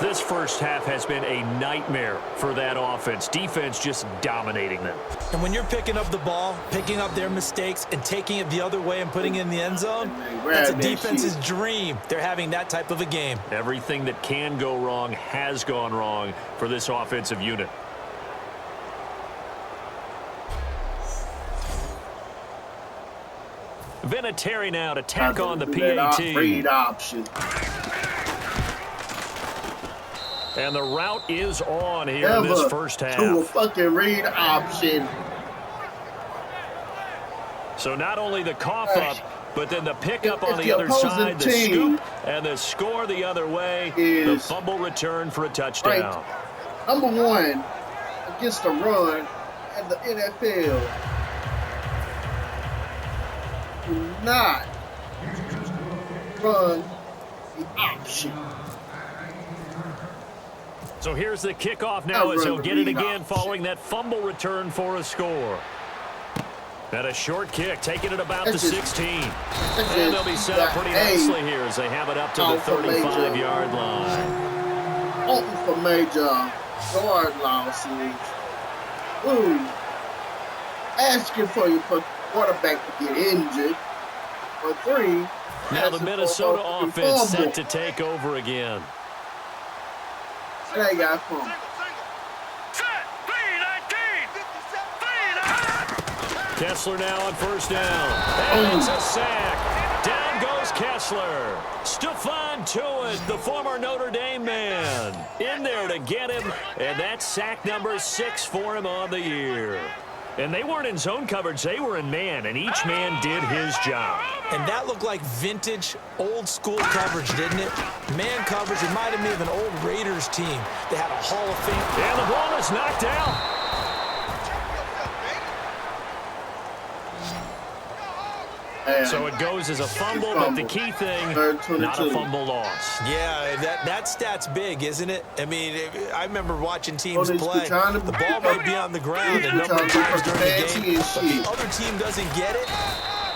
This first half has been a nightmare for that offense. Defense just dominating them. And when you're picking up the ball, picking up their mistakes, and taking it the other way and putting it in the end zone, that's a defense's dream. They're having that type of a game. Everything that can go wrong has gone wrong for this offensive unit. Vinatieri now to tack on the PAT. Read option. And the route is on here in this first half. To a fucking read option. So not only the cough up, but then the pickup on the other side, the scoop, and the score the other way, the fumble return for a touchdown. Number 1 against the run in the NFL. Do not run the option. So here's the kickoff now as he'll get it again following that fumble return for a score. And a short kick, taking it about the 16. And they'll be set up pretty nicely here as they have it up to the 35-yard line. Open for major yard losses. Ooh. Asking for your quarterback to get injured. For 3. Now the Minnesota offense set to take over again. They got fun. Kessler now on 1st down. And it's a sack. Down goes Kessler. Stephon Tuitt, the former Notre Dame man, in there to get him. And that's sack number 6 for him on the year. And they weren't in zone coverage. They were in man, and each man did his job. And that looked like vintage, old-school coverage, didn't it? Man coverage reminded me of an old Raiders team. They had a Hall of Fame. And the ball is knocked out. So it goes as a fumble, but the key thing, not a fumble loss. Yeah, that stat's big, isn't it? I mean, I remember watching teams play. The ball may be on the ground a number of times during the game, but the other team doesn't get it.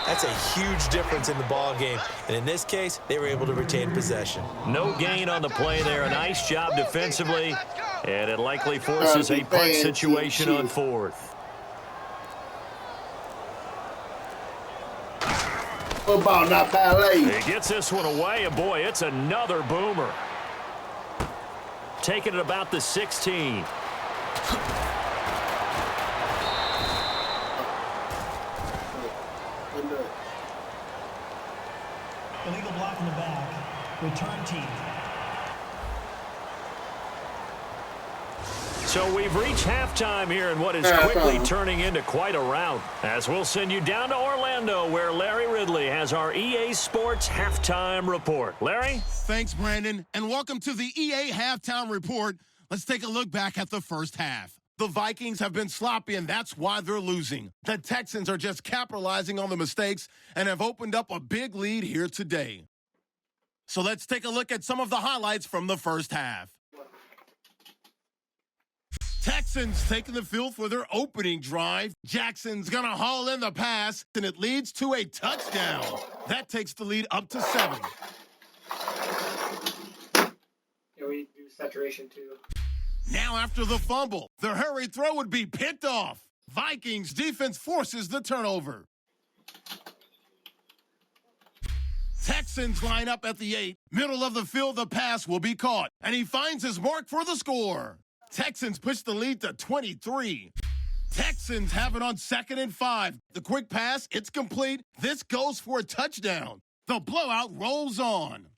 That's a huge difference in the ball game. And in this case, they were able to retain possession. No gain on the play there. A nice job defensively. And it likely forces a punt situation on fourth. Football, not ballet. He gets this one away, and boy, it's another boomer. Taking it about the 16. Illegal block in the back. Return team. So we've reached halftime here in what is quickly turning into quite a rout. As we'll send you down to Orlando, where Larry Ridley has our EA Sports Halftime Report. Larry? Thanks, Brandon, and welcome to the EA Halftime Report. Let's take a look back at the first half. The Vikings have been sloppy, and that's why they're losing. The Texans are just capitalizing on the mistakes and have opened up a big lead here today. So let's take a look at some of the highlights from the first half. Texans taking the field for their opening drive. Jackson's going to haul in the pass, and it leads to a touchdown. That takes the lead up to 7. Yeah, we do saturation too. Now after the fumble, the hurry throw would be picked off. Vikings defense forces the turnover. Texans line up at the 8. Middle of the field, the pass will be caught, and he finds his mark for the score. Texans push the lead to 23. Texans have it on 2nd and 5. The quick pass, it's complete. This goes for a touchdown. The blowout rolls on.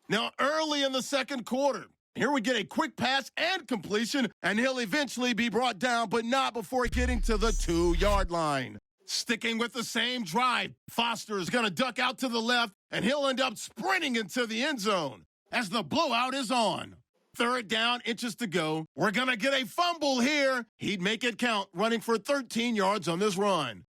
Now, early in the second quarter, here we get a quick pass and completion, and he'll eventually be brought down, but not before getting to the 2-yard line. Sticking with the same drive, Foster is going to duck out to the left, and he'll end up sprinting into the end zone as the blowout is on. 3rd down, inches to go. We're going to get a fumble here. He'd make it count, running for 13 yards on this run.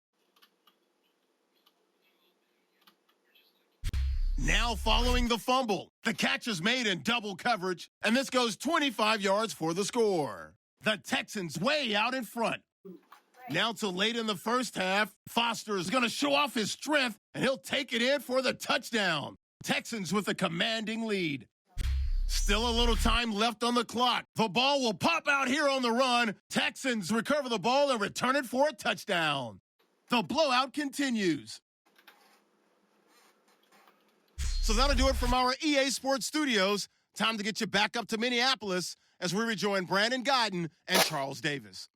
Now following the fumble, the catch is made in double coverage, and this goes 25 yards for the score. The Texans way out in front. Now to late in the first half, Foster is going to show off his strength, and he'll take it in for the touchdown. Texans with a commanding lead. Still a little time left on the clock. The ball will pop out here on the run. Texans recover the ball and return it for a touchdown. The blowout continues. So that'll do it from our EA Sports Studios. Time to get you back up to Minneapolis as we rejoin Brandon Guyton and Charles Davis.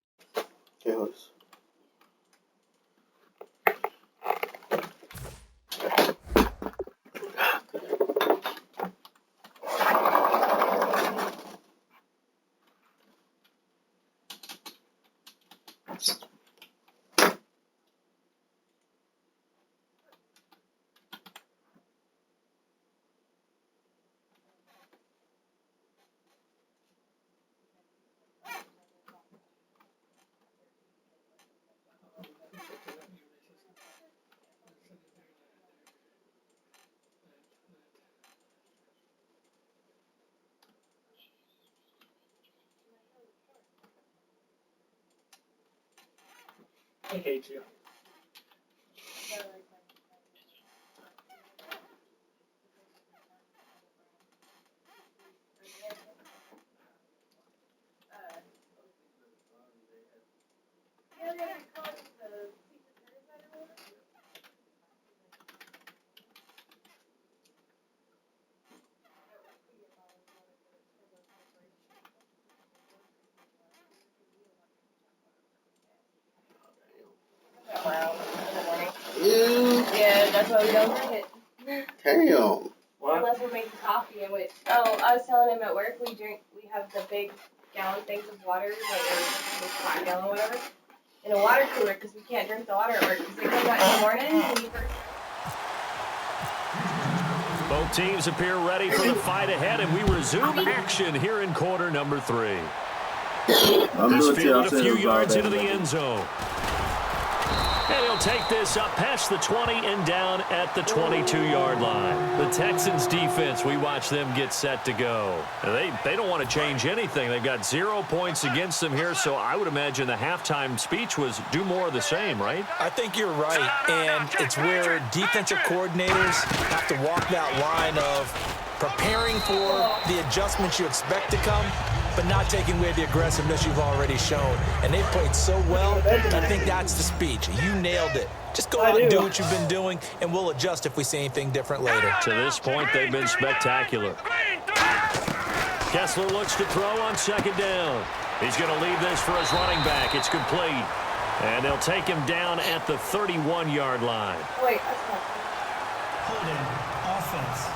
I hate you. Yeah, that's why we don't drink it. Damn. What? Unless we're making coffee and I was telling him at work we have the big gallon things of water, like a 5 gallon or whatever, in a water cooler because we can't drink the water at work because it comes out in the morning when you first. Both teams appear ready for the fight ahead, and we resume action here in quarter number 3. This field a few yards into the end zone. And he'll take this up past the 20 and down at the 22-yard line. The Texans defense, we watch them get set to go. They don't want to change anything. They've got 0 points against them here, so I would imagine the halftime speech was do more of the same, right? I think you're right, and it's where defensive coordinators have to walk that line of preparing for the adjustments you expect to come, but not taking away the aggressiveness you've already shown. And they've played so well, I think that's the speech. You nailed it. Just go out and do what you've been doing, and we'll adjust if we see anything different later. To this point, they've been spectacular. Kessler looks to throw on second down. He's going to leave this for his running back. It's complete. And they'll take him down at the 31-yard line. Wait, that's not Holding. Offense.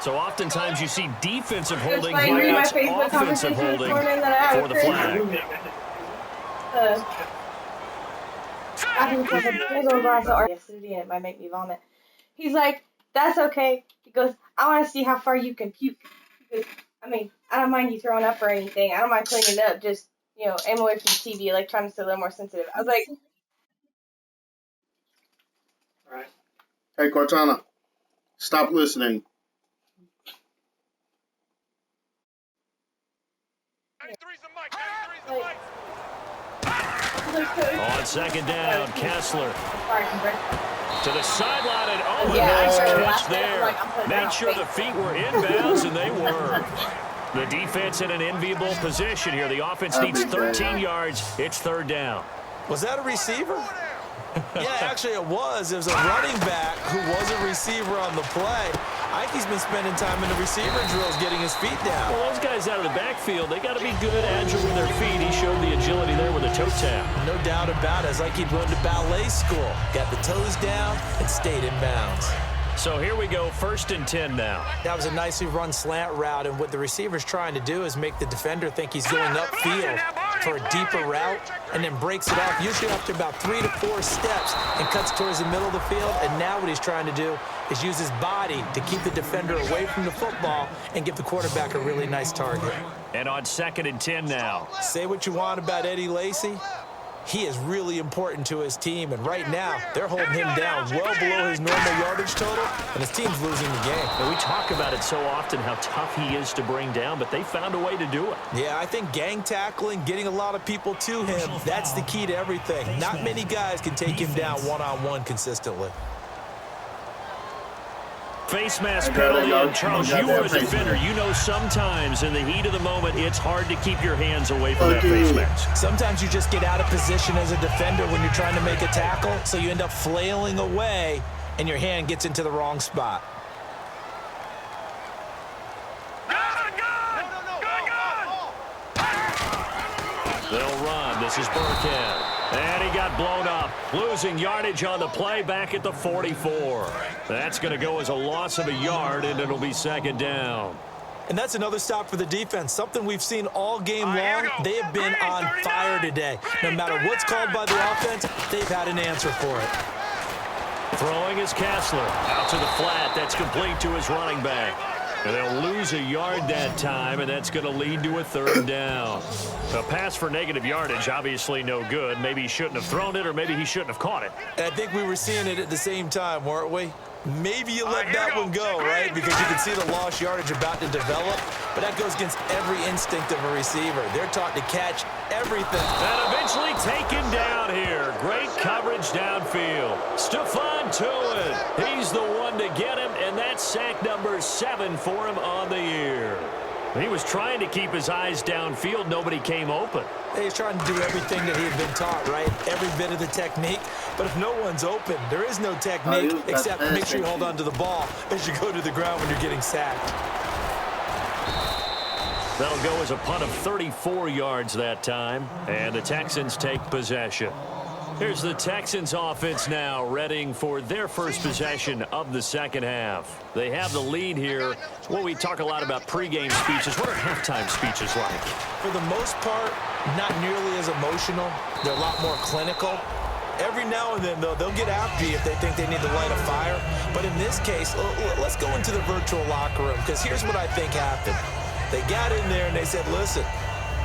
So oftentimes you see defensive It's holding, like here reading my it's Facebook offensive conversation this holding morning that I for the flag. Yesterday, and it might make me vomit. He's like, that's okay. He goes, I want to see how far you can puke. Because, I mean, I don't mind you throwing up or anything. I don't mind cleaning it up. Just, you know, aim away from the TV, like trying to stay a little more sensitive. I was like, All right. Hey, Cortana, stop listening. On second down, Kessler sorry, to the sideline, and oh, Yeah, I nice started catch laughing. there. Like, I'm putting that Made on sure the Facebook. feet were inbounds, and they were. The defense in an enviable position here. The offense needs 13 yards. It's third down. Was that a receiver? Yeah, actually it was. It was a running back who was a receiver on the play. Ikey's been spending time in the receiver drills getting his feet down. Well, those guys out of the backfield, they got to be good, agile with their feet. He showed the agility there with a toe tap. No doubt about it. It's like he'd run to ballet school. Got the toes down and stayed in bounds. So here we go, 1st and 10 now. That was a nicely run slant route, and what the receiver's trying to do is make the defender think he's going upfield for a deeper route, and then breaks it off, usually after about 3 to 4 steps, and cuts towards the middle of the field. And now what he's trying to do is use his body to keep the defender away from the football and give the quarterback a really nice target. And on 2nd and 10 now. Say what you want about Eddie Lacy. He is really important to his team, and right now they're holding him down well below his normal yardage total, and his team's losing the game. And we talk about it so often, how tough he is to bring down, but they found a way to do it. Yeah, I think gang tackling, getting a lot of people to him, that's the key to everything. Not many guys can take him down one-on-one consistently. Face mask penalty, and Charles, you were a defender. You know sometimes in the heat of the moment, it's hard to keep your hands away from that face mask. Sometimes you just get out of position as a defender when you're trying to make a tackle, so you end up flailing away, and your hand gets into the wrong spot. They'll run. This is Burkhead. And he got blown up. Losing yardage on the play back at the 44. That's going to go as a loss of a yard, and it'll be 2nd down. And that's another stop for the defense, something we've seen all game long. They have been on fire today. No matter what's called by the offense, they've had an answer for it. Throwing is Kessler. Out to the flat. That's complete to his running back. And they'll lose a yard that time, and that's going to lead to a 3rd down. A pass for negative yardage, obviously no good. Maybe he shouldn't have thrown it, or maybe he shouldn't have caught it. And I think we were seeing it at the same time, weren't we? Maybe you let that one go, right? Because you can see the lost yardage about to develop, but that goes against every instinct of a receiver. They're taught to catch everything. And eventually taken down here. Great coverage downfield. Stephon Tuitt, he's the one to get him, and that's sack number 7 for him on the year. He was trying to keep his eyes downfield. Nobody came open. He's trying to do everything that he had been taught, right? Every bit of the technique. But if no one's open, there is no technique except make sure you hold on to the ball as you go to the ground when you're getting sacked. That'll go as a punt of 34 yards that time, and the Texans take possession. Here's the Texans offense now, readying for their first possession of the 2nd half. They have the lead here. Well, we talk a lot about pregame speeches. What are halftime speeches like? For the most part, not nearly as emotional. They're a lot more clinical. Every now and then, though, they'll get after you if they think they need to light a fire. But in this case, let's go into the virtual locker room, because here's what I think happened. They got in there and they said, listen,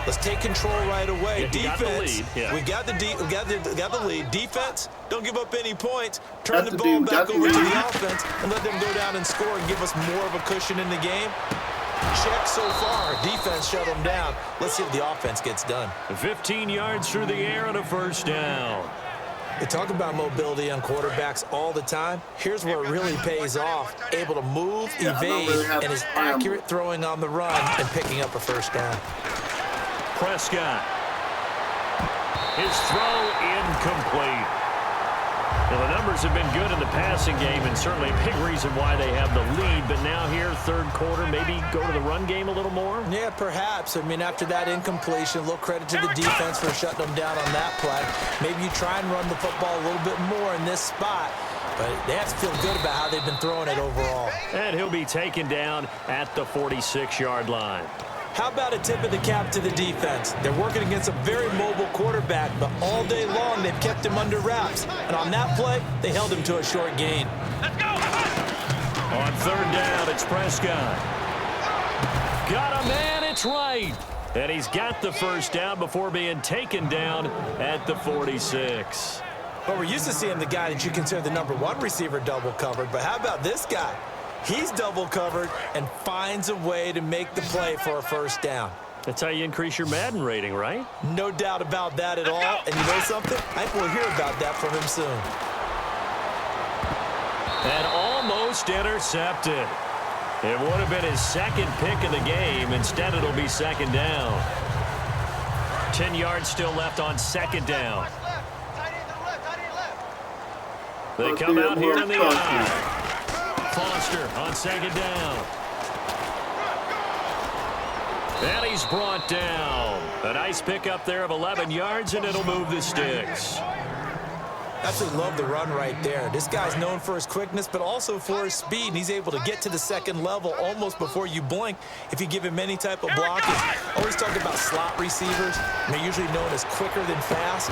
Let's take control right away. Yeah, Defense, we got the lead. Defense, don't give up any points. Turn the ball back over to the offense and let them go down and score and give us more of a cushion in the game. Check so far. Defense shut them down. Let's see if the offense gets done. 15 yards through the air and a first down. They talk about mobility on quarterbacks all the time. Here's where it really pays off. Able to move, evade, and is accurate throwing on the run and picking up a first down. Prescott. His throw incomplete. Well, the numbers have been good in the passing game, and certainly a big reason why they have the lead. But now here, third quarter, maybe go to the run game a little more? Yeah, perhaps. I mean, after that incompletion, a little credit to the defense for shutting them down on that play. Maybe you try and run the football a little bit more in this spot. But they have to feel good about how they've been throwing it overall. And he'll be taken down at the 46-yard line. How about a tip of the cap to the defense? They're working against a very mobile quarterback, but all day long they've kept him under wraps. And on that play, they held him to a short gain. Let's go! On third down, it's Prescott. Got a man, it's right. And he's got the first down before being taken down at the 46. Well, we're used to seeing the guy that you consider the #1 receiver double covered, but how about this guy? He's double covered and finds a way to make the play for a first down. That's how you increase your Madden rating, right? No doubt about that at all. And you know something? I think we'll hear about that from him soon. And almost intercepted. It would have been his second pick of the game. Instead, it'll be second down. 10 yards still left on second down. They come out here in the eye. Foster on second down. And he's brought down. A nice pickup there of 11 yards, and it'll move the sticks. Absolutely love the run right there. This guy's known for his quickness, but also for his speed. And he's able to get to the second level almost before you blink if you give him any type of blocking. Always talk about slot receivers. They're usually known as quicker than fast.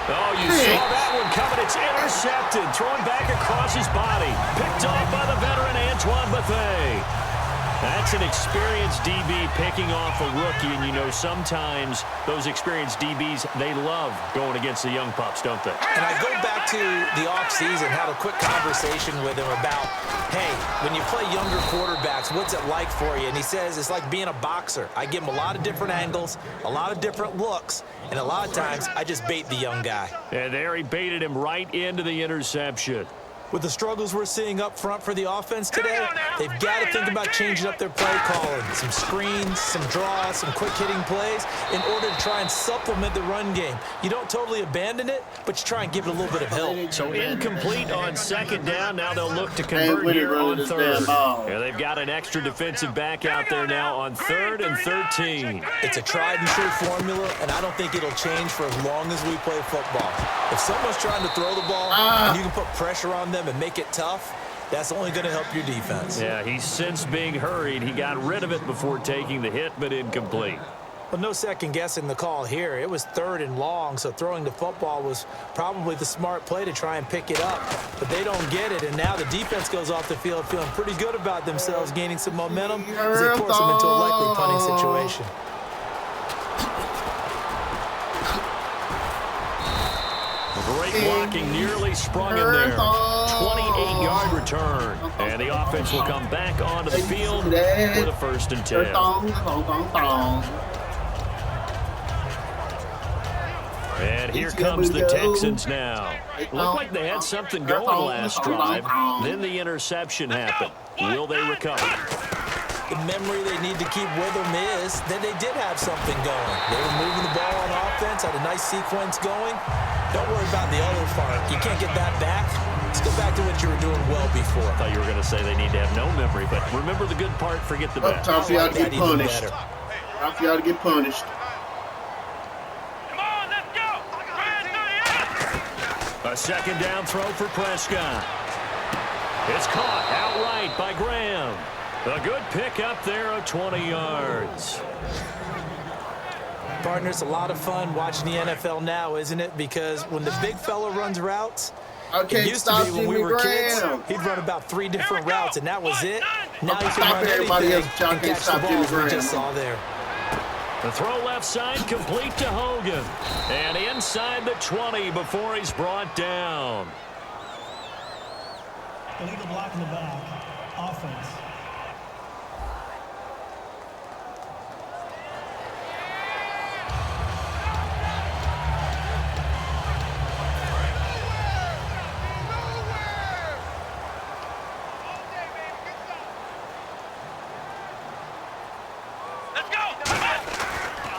Oh, you saw that one coming. It's intercepted. Throwing back across his body. Picked off by the veteran Antoine Bethea. That's an experienced DB picking off a rookie, and you know sometimes those experienced DBs, they love going against the young pups, don't they? And I go back to the offseason, had a quick conversation with him about, hey, when you play younger quarterbacks, what's it like for you? And he says it's like being a boxer. I give him a lot of different angles, a lot of different looks, and a lot of times I just bait the young guy. And there he baited him right into the interception. With the struggles we're seeing up front for the offense today, they've got to think about changing up their play calling. Some screens, some draws, some quick-hitting plays in order to try and supplement the run game. You don't totally abandon it, but you try and give it a little bit of help. So incomplete on second down. Now they'll look to convert here on third. Yeah, they've got an extra defensive back out there now on 3rd and 13. It's a tried-and-true formula, and I don't think it'll change for as long as we play football. If someone's trying to throw the ball and you can put pressure on them and make it tough, that's only going to help your defense. Yeah, he's since being hurried. He got rid of it before taking the hit, but incomplete. Well, no second guessing the call here. It was 3rd and long, so throwing the football was probably the smart play to try and pick it up. But they don't get it, and now the defense goes off the field feeling pretty good about themselves, gaining some momentum as they force them into a likely punting situation. Great blocking, nearly sprung him there. 28-yard return. And the offense will come back onto the field with a 1st and 10. And here comes the Texans now. Looked like they had something going last drive. Then the interception happened. Will they recover? The memory they need to keep with them is that they did have something going. They were moving the ball on offense, had a nice sequence going. Don't worry about the other part. You can't get that back. Let's go back to what you were doing well before. I thought you were going to say they need to have no memory, but remember the good part, forget the bad. Time for y'all to get punished. Time for y'all to get punished. Come on, let's go! A second down throw for Prescott. It's caught outright by Graham. A good pick up there of 20 yards. Partner, it's a lot of fun watching the NFL now, isn't it? Because when the big fella runs routes, it used to be when we were kids, he'd run about 3 different routes, and that was it. Now he can run anything and catch the ball we just saw there. The throw left side, complete to Hogan. And inside the 20 before he's brought down. Illegal block in the back. Offense.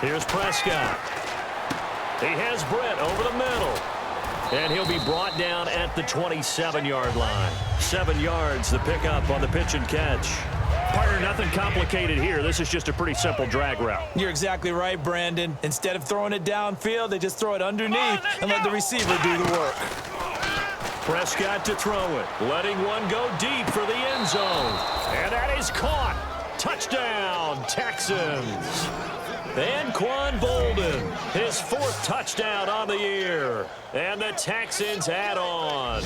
Here's Prescott. He has Britt over the middle. And he'll be brought down at the 27-yard line. 7 yards, the pickup on the pitch and catch. Partner, nothing complicated here. This is just a pretty simple drag route. You're exactly right, Brandon. Instead of throwing it downfield, they just throw it underneath and let the receiver do the work. Prescott to throw it. Letting one go deep for the end zone. And that is caught. Touchdown, Texans. And Quan Bolden, his 4th touchdown on the year. And the Texans add on.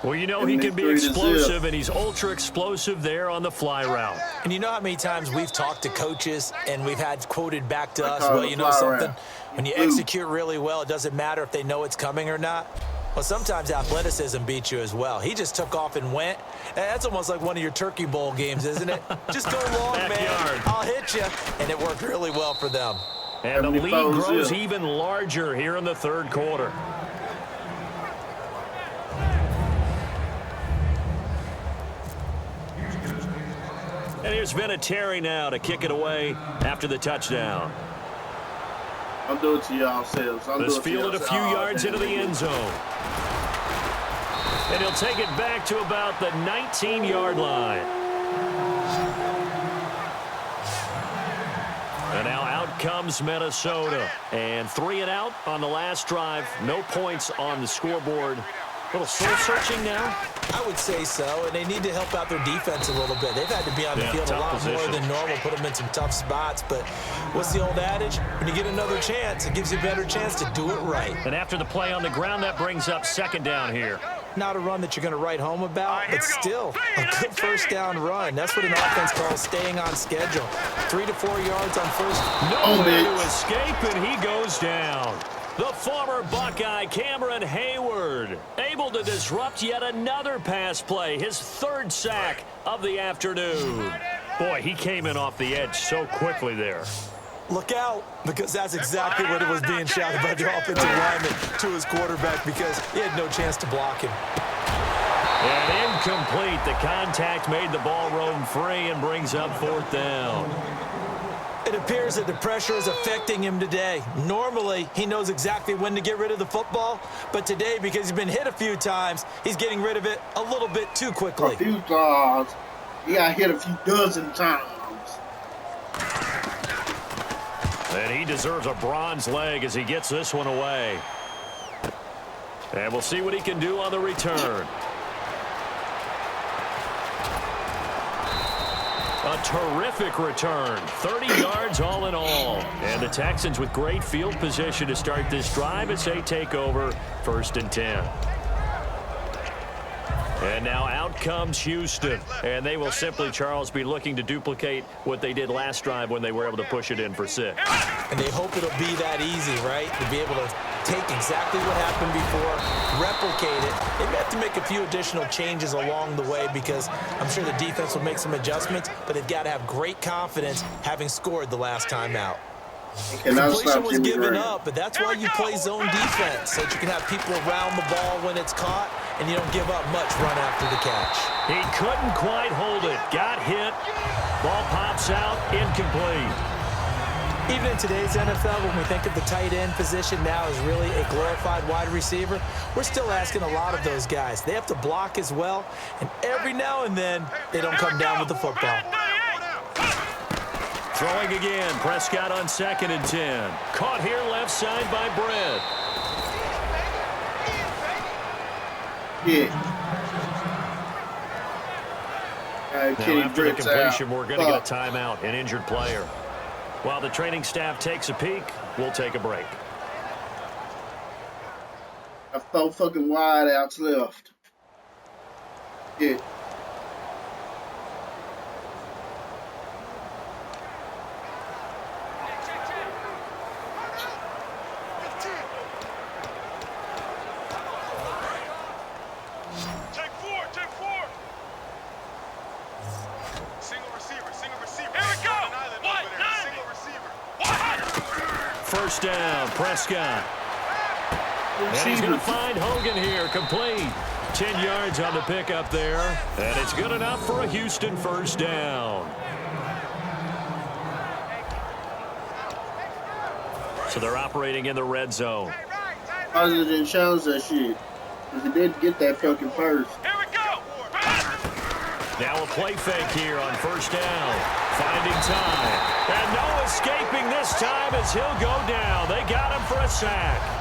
Well, you know he can be explosive, and he's ultra-explosive there on the fly route. And you know how many times we've talked to coaches and we've had quoted back to us, well, you know something? When you execute really well, it doesn't matter if they know it's coming or not. Well, sometimes athleticism beats you as well. He just took off and went. That's almost like one of your Turkey Bowl games, isn't it? Just go long, man. I'll hit you. And it worked really well for them. And the lead grows even larger here in the 3rd quarter. And here's Vinatieri now to kick it away after the touchdown. I'll do it to y'all selves. This fielded a few yards into the end zone. And he'll take it back to about the 19-yard line. And now out comes Minnesota. And 3 and out on the last drive. No points on the scoreboard. A little soul-searching now? I would say so, and they need to help out their defense a little bit. They've had to be on the field a lot more than normal, put them in some tough spots. But what's the old adage? When you get another chance, it gives you a better chance to do it right. And after the play on the ground, that brings up 2nd down here. Not a run that you're going to write home about, but still a good 1st down run. That's what an offense calls staying on schedule. 3 to 4 yards on first. No way to escape, and he goes down. The former Buckeye, Cameron Hayward, able to disrupt yet another pass play, his 3rd sack of the afternoon. Boy, he came in off the edge so quickly there. Look out, because that's exactly what it was being shouted by the offensive lineman to his quarterback, because he had no chance to block him. And incomplete. The contact made the ball roam free and brings up 4th down. It appears that the pressure is affecting him today. Normally, he knows exactly when to get rid of the football, but today, because he's been hit a few times, he's getting rid of it a little bit too quickly. A few times. He got hit a few dozen times. And he deserves a bronze leg as he gets this one away. And we'll see what he can do on the return. A terrific return. 30 yards all in all. And the Texans with great field position to start this drive as they take over 1st and 10. And now out comes Houston. And they will simply, Charles, be looking to duplicate what they did last drive when they were able to push it in for 6. And they hope it'll be that easy, right? To be able to take exactly what happened before, replicate it. They may have to make a few additional changes along the way because I'm sure the defense will make some adjustments, but they've got to have great confidence having scored the last time out. Completion was given up, but that's why you play zone defense, so that you can have people around the ball when it's caught, and you don't give up much run after the catch. He couldn't quite hold it. Got hit. Ball pops out. Incomplete. Even in today's NFL, when we think of the tight end position now as really a glorified wide receiver, we're still asking a lot of those guys. They have to block as well, and every now and then, they don't come down with the football. Throwing again. Prescott on 2nd and 10. Caught here left side by Britt. Yeah. Now after the completion, we're going to get a timeout, an injured player. While the training staff takes a peek, we'll take a break. 4 fucking wide outs left. Yeah. first down. Prescott. And he's going to find Hogan here, complete. 10 yards on the pickup there. And it's good enough for a Houston first down. So they're operating in the red zone. Positive didn't challenge that shit. Because he did get that fucking first. Here we go. Now a play fake here on first down. Finding time. And no escaping this time as he'll go down. They got him for a sack.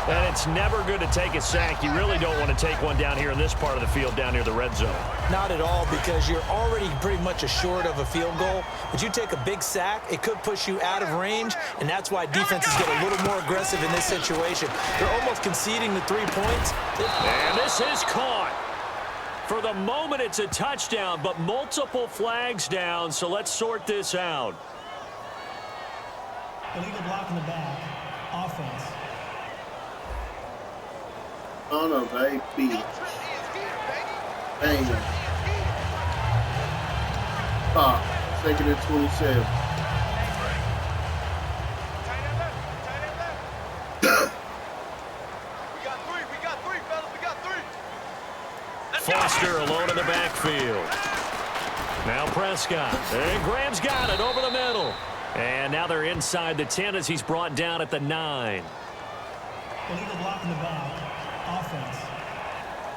And it's never good to take a sack. You really don't want to take one down here in this part of the field, down near the red zone. Not at all, because you're already pretty much assured of a field goal. But you take a big sack, it could push you out of range, and that's why defenses get a little more aggressive in this situation. They're almost conceding the 3 points. And this is caught. For the moment, it's a touchdown, but multiple flags down, so let's sort this out. Illegal block in the back. Offense. Oh no, baby. Bang. Second and 27. Foster alone in the backfield. Now Prescott. And Graham's got it over the middle. And now they're inside the 10 as he's brought down at the 9. Illegal block in the back. Offense.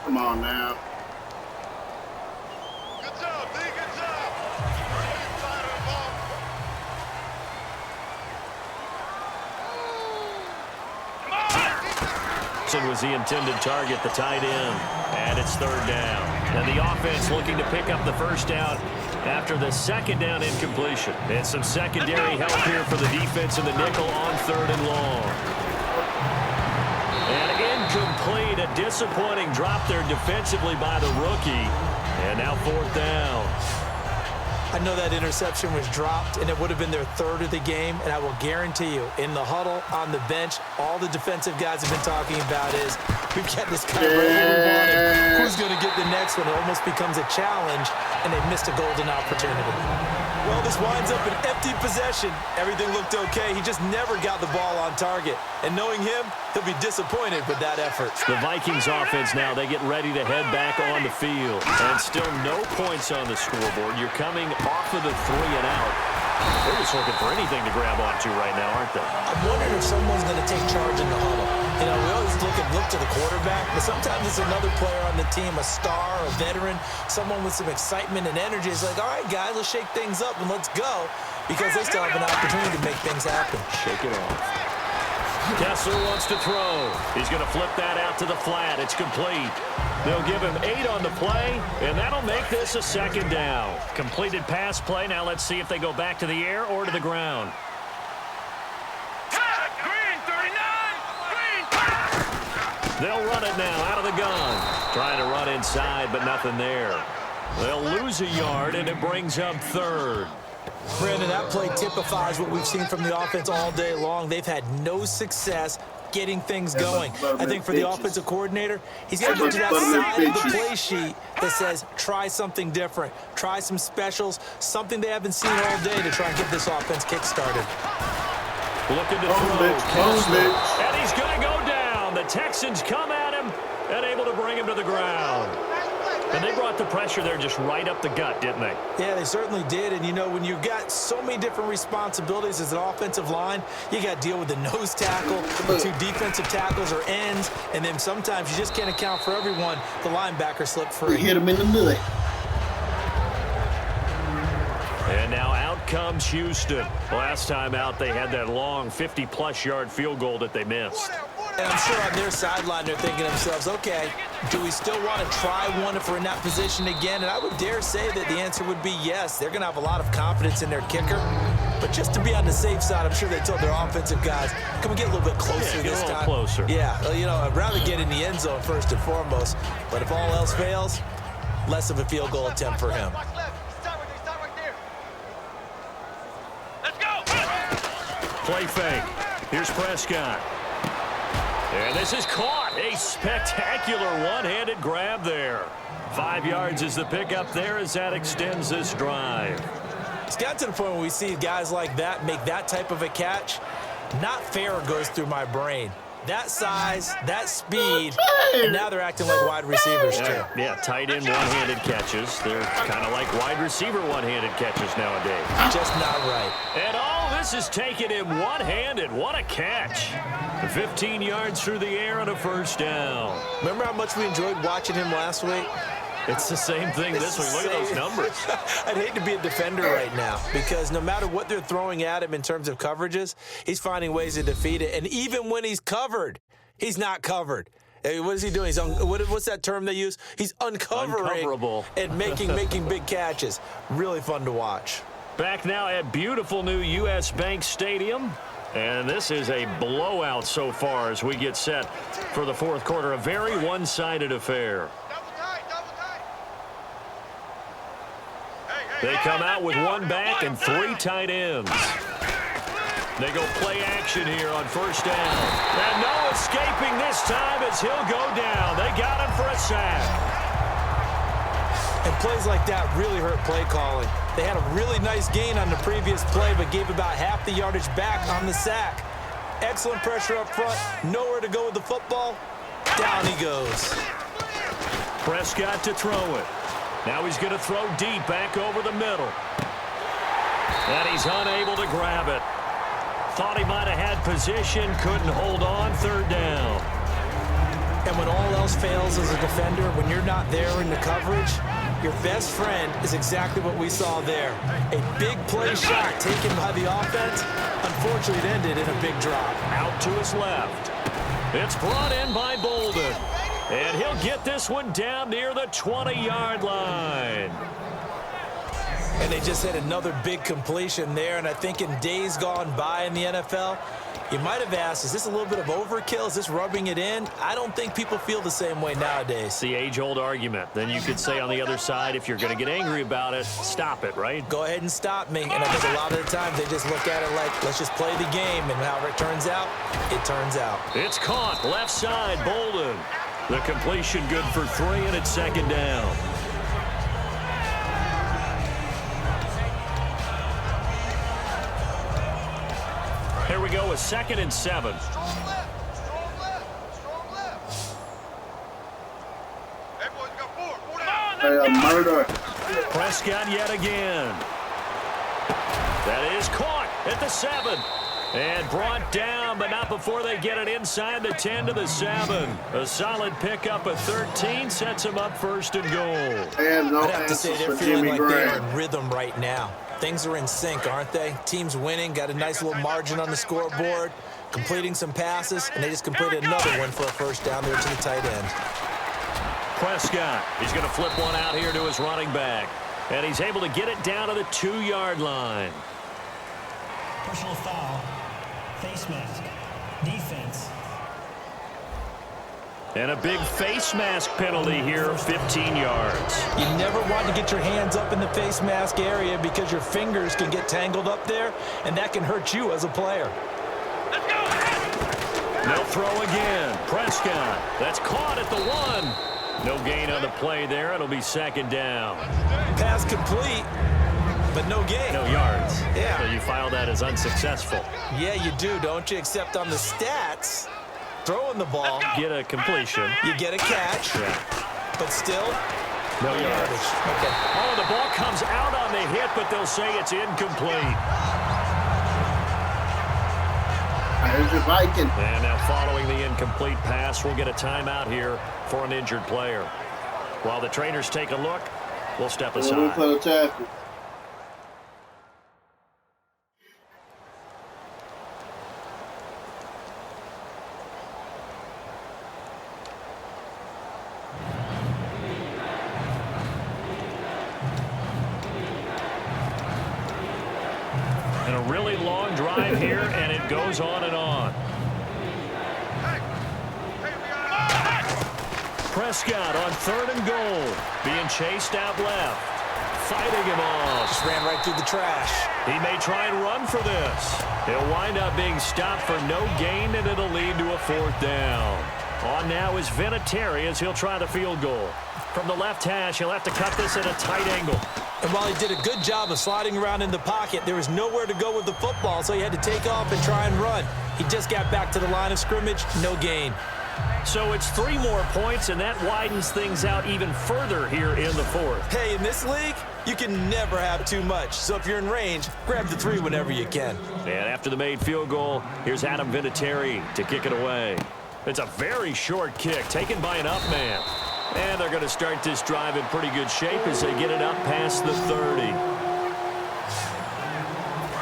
Come on now. Good job, D. Good job. Was the intended target, the tight end. And it's third down. And the offense looking to pick up the first down after the second down incompletion. And some secondary help here for the defense in the nickel on third and long. And incomplete. A disappointing drop there defensively by the rookie. And now fourth down. I know that interception was dropped, and it would have been their third of the game, and I will guarantee you, in the huddle, on the bench, all the defensive guys have been talking about is, we've got this guy right where we want him. Who's going to get the next one? It almost becomes a challenge, and they missed a golden opportunity. Well, this winds up an empty possession. Everything looked okay. He just never got the ball on target. And knowing him, he'll be disappointed with that effort. The Vikings offense now, they get ready to head back on the field. And still no points on the scoreboard. You're coming off of the 3 and out. They're just looking for anything to grab onto right now, aren't they? I'm wondering if someone's going to take charge in the huddle. You know, we always look to the quarterback, but sometimes it's another player on the team, a star, a veteran, someone with some excitement and energy. It's like, all right, guys, let's shake things up and let's go, because they still have an opportunity to make things happen. Shake it off. Kessler wants to throw. He's going to flip that out to the flat. It's complete. They'll give him 8 on the play, and that'll make this a second down. Completed pass play. Now let's see if they go back to the air or to the ground. Green, 39. Green. They'll run it now out of the gun. Trying to run inside, but nothing there. They'll lose a yard, and it brings up third. Brandon, that play typifies what we've seen from the offense all day long. They've had no success getting things going. I think for the offensive coordinator, he's got to get to that side of the play sheet that says, try something different. Try some specials, something they haven't seen all day to try and get this offense kick-started. Looking to throw. And he's going to go down. The Texans come at him and able to bring him to the ground. And they brought the pressure there just right up the gut, didn't they? Yeah, they certainly did. And, you know, when you've got so many different responsibilities as an offensive line, you got to deal with the nose tackle, the 2 defensive tackles or ends, and then sometimes you just can't account for everyone. The linebacker slipped free. Hit him in the nut. And now out comes Houston. Last time out, they had that long 50-plus yard field goal that they missed. And I'm sure on their sideline they're thinking to themselves, okay, do we still want to try one if we're in that position again? And I would dare say that the answer would be yes. They're going to have a lot of confidence in their kicker. But just to be on the safe side, I'm sure they told their offensive guys, can we get a little bit closer this time? Closer. Yeah, you know, I'd rather get in the end zone first and foremost. But if all else fails, less of a field goal attempt for him. Let's go. Play fake. Here's Prescott. And this is caught. A spectacular one-handed grab there. 5 yards is the pickup there as that extends this drive. It's got to the point where we see guys like that make that type of a catch. Not fair goes through my brain. That size, that speed, and now they're acting like wide receivers too. Yeah, tight end one-handed catches. They're kind of like wide receiver one-handed catches nowadays. Just not right. And all this is taken in one-handed. What a catch. 15 yards through the air and a first down. Remember how much we enjoyed watching him last week? It's the same thing this week. Look at those numbers. I'd hate to be a defender right now because no matter what they're throwing at him in terms of coverages, he's finding ways to defeat it. And even when he's covered, he's not covered. Hey, what is he doing? What's that term they use? He's uncovering Uncoverable. And making big catches. Really fun to watch. Back now at beautiful new U.S. Bank Stadium. And this is a blowout so far as we get set for the fourth quarter. A very one-sided affair. They come out with one back and 3 tight ends. They go play action here on first down. And no escaping this time as he'll go down. They got him for a sack. And plays like that really hurt play calling. They had a really nice gain on the previous play, but gave about half the yardage back on the sack. Excellent pressure up front. Nowhere to go with the football. Down he goes. Prescott to throw it. Now he's going to throw deep back over the middle. And he's unable to grab it. Thought he might have had position, couldn't hold on, third down. And when all else fails as a defender, when you're not there in the coverage, your best friend is exactly what we saw there. A big play shot taken by the offense. Unfortunately, it ended in a big drop. Out to his left. It's brought in by Bolden. And he'll get this one down near the 20-yard line. And they just had another big completion there. And I think in days gone by in the NFL, you might have asked, is this a little bit of overkill? Is this rubbing it in? I don't think people feel the same way nowadays. The age-old argument. Then you could say on the other side, if you're going to get angry about it, stop it, right? Go ahead and stop me. And I think a lot of the time they just look at it like, let's just play the game. And however it turns out, it turns out. It's caught. Left side, Bolden. The completion good for 3, and it's second down. Here we go with 2nd and 7. Strong left. Strong left. Strong left. Hey, boys, got 4. 4 down. Murder. Prescott yet again. That is caught at the 7. And brought down, but not before they get it inside the 10 to the 7. A solid pickup of 13 sets them up 1st and goal. And no I'd have to say answers they're for feeling Jimmy like they're Graham. in rhythm right now. Things are in sync, aren't they? Teams winning, got a nice little margin on the scoreboard, completing some passes, and they just completed another one for a first down there to the tight end. Prescott, he's going to flip one out here to his running back. And he's able to get it down to the 2-yard line. Personal foul. Face mask. Defense. And a big face mask penalty here, 15 yards. You never want to get your hands up in the face mask area because your fingers can get tangled up there, and that can hurt you as a player. Let's go. They'll throw again. Prescott, that's caught at the 1. No gain on the play there. It'll be 2nd down. Pass complete, but no gain. No yards. Yeah. So you file that as unsuccessful. Yeah, you do, don't you? Except on the stats, throwing the ball, Get a completion. you get a catch, Yeah. but still, No yards. Okay. Oh, the ball comes out on the hit, but they'll say it's incomplete. There's your Viking. And now following the incomplete pass, we'll get a timeout here for an injured player. While the trainers take a look, we'll step aside. For the tackle. And a really long drive here, and it goes on and on. Prescott on 3rd and goal, being chased out left, fighting him off. Just ran right through the trash. He may try and run for this. He'll wind up being stopped for no gain, and it'll lead to a 4th down. On now is Vinatieri as he'll try the field goal. From the left hash, he'll have to cut this at a tight angle. And while he did a good job of sliding around in the pocket, there was nowhere to go with the football, so he had to take off and try and run. He just got back to the line of scrimmage, no gain. So it's 3 more points, and that widens things out even further here in the 4th. Hey, in this league, you can never have too much. So if you're in range, grab the 3 whenever you can. And after the made field goal, here's Adam Vinatieri to kick it away. It's a very short kick taken by an up man. And they're going to start this drive in pretty good shape as they get it up past the 30.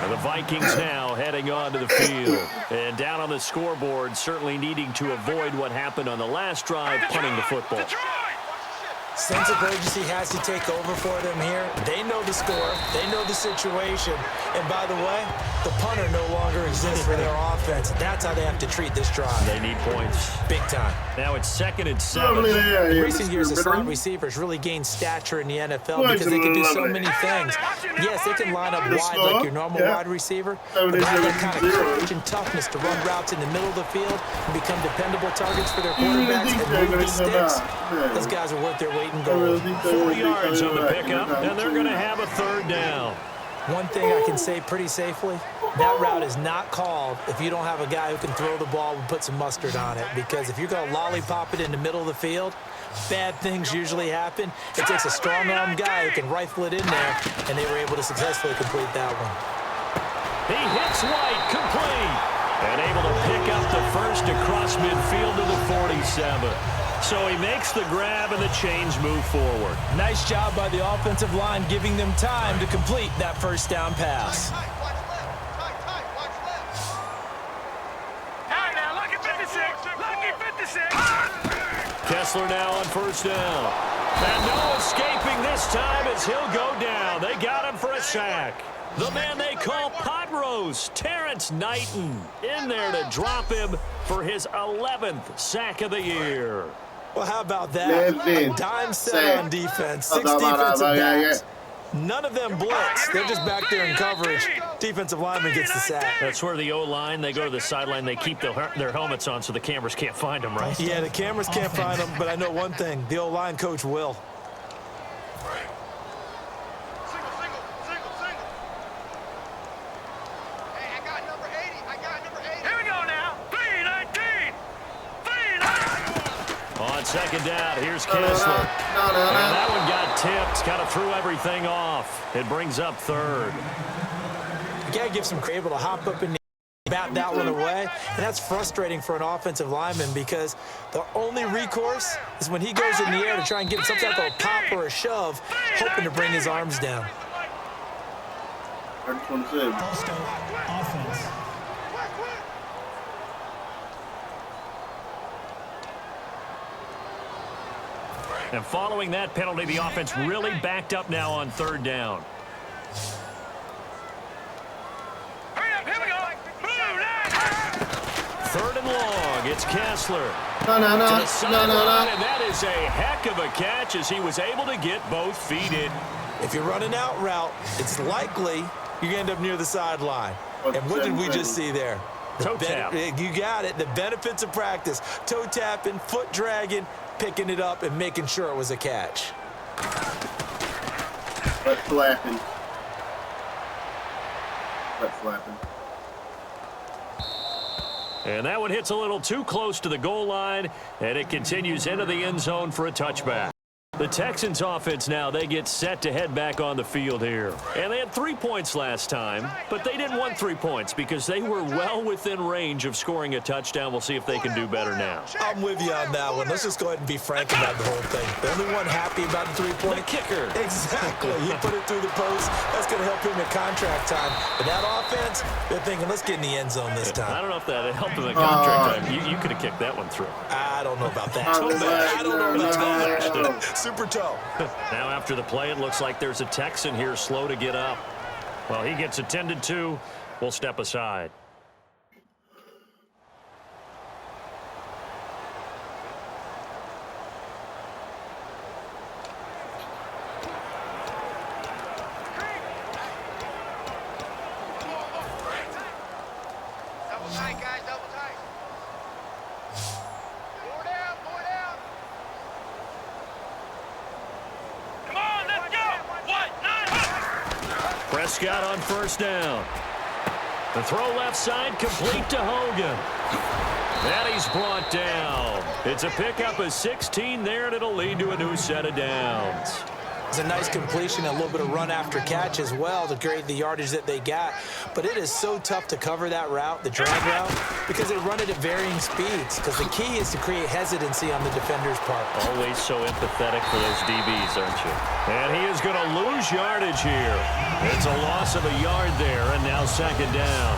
And the Vikings now heading onto the field. And down on the scoreboard, certainly needing to avoid what happened on the last drive, punting the football. Sense of urgency has to take over for them here. They know the score. They know the situation. And by the way, the punter no longer exists for their offense. That's how they have to treat this drive. They need points. Big time. Now it's 2nd and 7. In recent years, the slot receivers really gained stature in the NFL because they can do so many things. Yes, they can line up wide like your normal wide receiver, but they have that kind of courage and toughness to run routes in the middle of the field and become dependable targets for their quarterbacks and move the sticks. Those guys are worth their weight in gold. 4 yards on the pickup, and they're going to have a 3rd down. One thing I can say pretty safely, that route is not called if you don't have a guy who can throw the ball and put some mustard on it. Because if you're going to lollipop it in the middle of the field, bad things usually happen. It takes a strong-arm guy who can rifle it in there, and they were able to successfully complete that one. He hits White, complete, and able to pick up the first across midfield to the 47. So he makes the grab and the chains move forward. Nice job by the offensive line giving them time to complete that first down pass. Hey, now, lucky 56. Lucky 56. Kessler now on 1st down. And no escaping this time as he'll go down. They got him for a sack. The man they call Pot Roast, Terrence Knighton, in there to drop him for his 11th sack of the year. Well, how about that? A dime set on defense. 6 defensive backs. None of them blitz. They're just back there in coverage. Defensive lineman gets the sack. That's where the O-line, they go to the sideline, they keep their helmets on so the cameras can't find them, right? Yeah, the cameras can't find them, but I know one thing. The O-line coach will. On 2nd down, here's Kessler. And that one got tipped, kind of threw everything off. It brings up 3rd. You got to give some credit, able to hop up and bat that one away. And that's frustrating for an offensive lineman because the only recourse is when he goes in the air to try and get some type of a pop or a shove, hoping to bring his arms down. Offense. And following that penalty, the offense really backed up now on 3rd down. Hurry up, here we go. Move now. 3rd and long, it's Kessler. No. To the sideline, and that is a heck of a catch as he was able to get both feet in. If you're running out route, it's likely you're going to end up near the sideline. And what did we just see there? Toe tap. You got it. The benefits of practice. Toe tapping, foot dragging, picking it up, and making sure it was a catch. Butt flapping. Butt flapping. And that one hits a little too close to the goal line, and it continues into the end zone for a touchback. The Texans offense now, they get set to head back on the field here. And they had 3 points last time, but they didn't want 3 points because they were well within range of scoring a touchdown. We'll see if they can do better now. I'm with you on that one. Let's just go ahead and be frank about the whole thing. The only one happy about the 3-point kicker. Exactly. He put it through the post. That's going to help him in contract time. But that offense, they're thinking, let's get in the end zone this time. I don't know if that helped him in contract time. You could have kicked that one through. I don't know about that. I don't know about that. Super toe. Now after the play, it looks like there's a Texan here slow to get up. Well, he gets attended to. We'll step aside. Double tight, guys, double tight. Four down, four down. Come on, let's go. 1, 9, Prescott on first down. The throw left side, complete to Hogan. And he's brought down. It's a pickup of 16 there, and it'll lead to a new set of downs. It's a nice completion, a little bit of run after catch as well to create the yardage that they got. But it is so tough to cover that route, the drag route, because they run it at varying speeds. Because the key is to create hesitancy on the defender's part. Always so empathetic for those DBs, aren't you? And he is going to lose yardage here. It's a loss of a yard there, and now second down.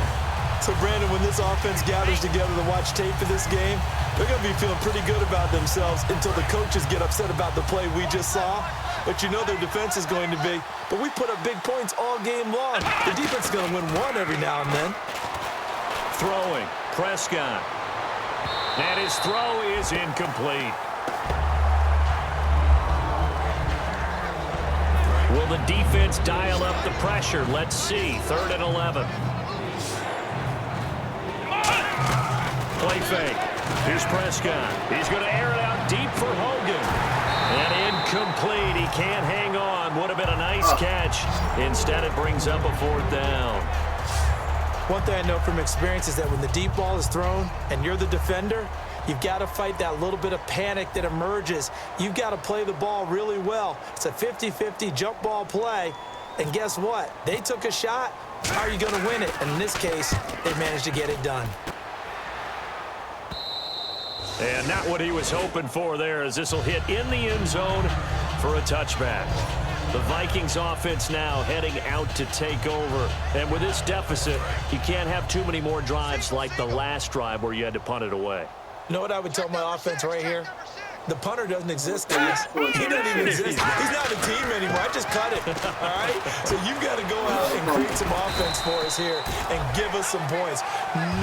So, Brandon, when this offense gathers together to watch tape for this game, they're going to be feeling pretty good about themselves until the coaches get upset about the play we just saw. But you know their defense is going to be. But we put up big points all game long. The defense is going to win one every now and then. Throwing, Prescott. And his throw is incomplete. Will the defense dial up the pressure? Let's see. 3rd and 11. Play fake. Here's Prescott. He's going to air it out deep for Hogan. And incomplete. He can't hang on. Would have been a nice catch. Instead, it brings up a 4th down. One thing I know from experience is that when the deep ball is thrown and you're the defender, you've got to fight that little bit of panic that emerges. You've got to play the ball really well. It's a 50-50 jump ball play. And guess what? They took a shot. How are you going to win it? And in this case, they managed to get it done. And not what he was hoping for there, as this will hit in the end zone for a touchback. The Vikings offense now heading out to take over. And with this deficit, you can't have too many more drives like the last drive where you had to punt it away. You know what I would tell my offense right here? The punter doesn't exist, guys. He doesn't even exist. He's not a team anymore. I just cut it, all right? So you've got to go out and create some offense for us here and give us some points.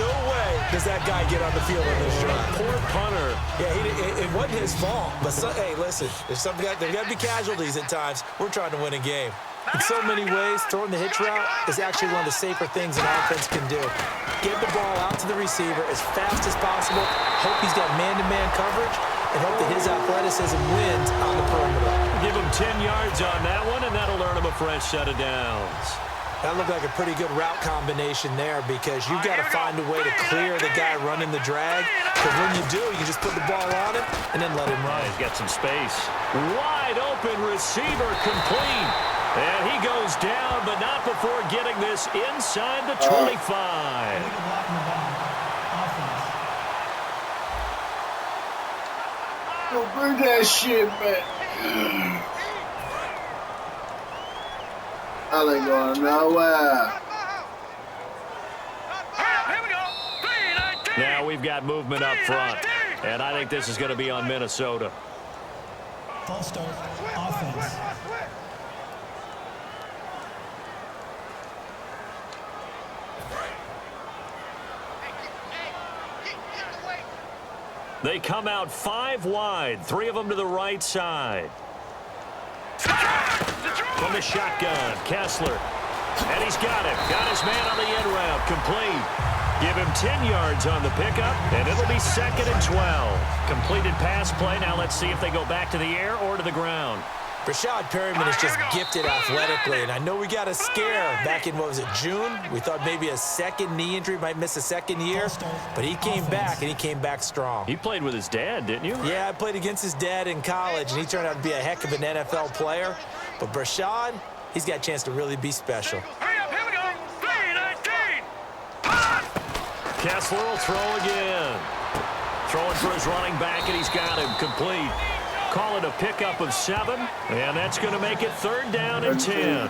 No way does that guy get on the field on this drive. Poor punter. Yeah, it wasn't his fault. But, hey, listen, there's got to be casualties at times. We're trying to win a game. In so many ways, throwing the hitch route is actually one of the safer things an offense can do. Get the ball out to the receiver as fast as possible. Hope he's got man-to-man coverage. And hope that his athleticism wins on the perimeter. Give him 10 yards on that one, and that'll earn him a fresh set of downs. That looked like a pretty good route combination there because you've got to find a way to clear the guy running the drag. Because when you do, you just put the ball on him and then let him run. He's got some space. Wide open receiver complete. And he goes down, but not before getting this inside the 25. Bring that shit back. I ain't going nowhere. Now we've got movement up front, and I think this is going to be on Minnesota. False start, offense. They come out 5 wide, 3 of them to the right side. From the shotgun, Kessler. And he's got him. Got his man on the end route, complete. Give him 10 yards on the pickup, and it'll be 2nd and 12. Completed pass play. Now let's see if they go back to the air or to the ground. Rashad Perryman is just gifted athletically, and I know we got a scare back in, what was it, June? We thought maybe a second knee injury, might miss a second year, but he came back, and he came back strong. You played with his dad, didn't you? Yeah, I played against his dad in college, and he turned out to be a heck of an NFL player. But Rashad, he's got a chance to really be special. Here we go. 3-19. Kessler will throw again. Throwing for his running back, and he's got him complete. Call it a pickup of 7, and that's going to make it 3rd down and 10.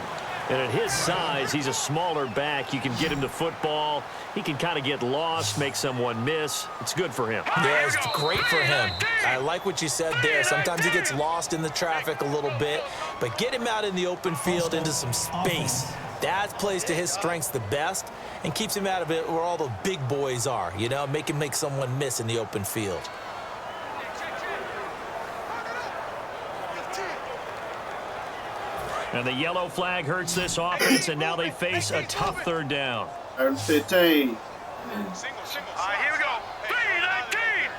And at his size, he's a smaller back. You can get him to football. He can kind of get lost, make someone miss. It's good for him. Yeah, it's great for him. I like what you said there. Sometimes he gets lost in the traffic a little bit, but get him out in the open field into some space. That plays to his strengths the best and keeps him out of it where all the big boys are, you know, make someone miss in the open field. And the yellow flag hurts this offense, and now they face a tough 3rd down. 3rd 15. Here we go. 3-19.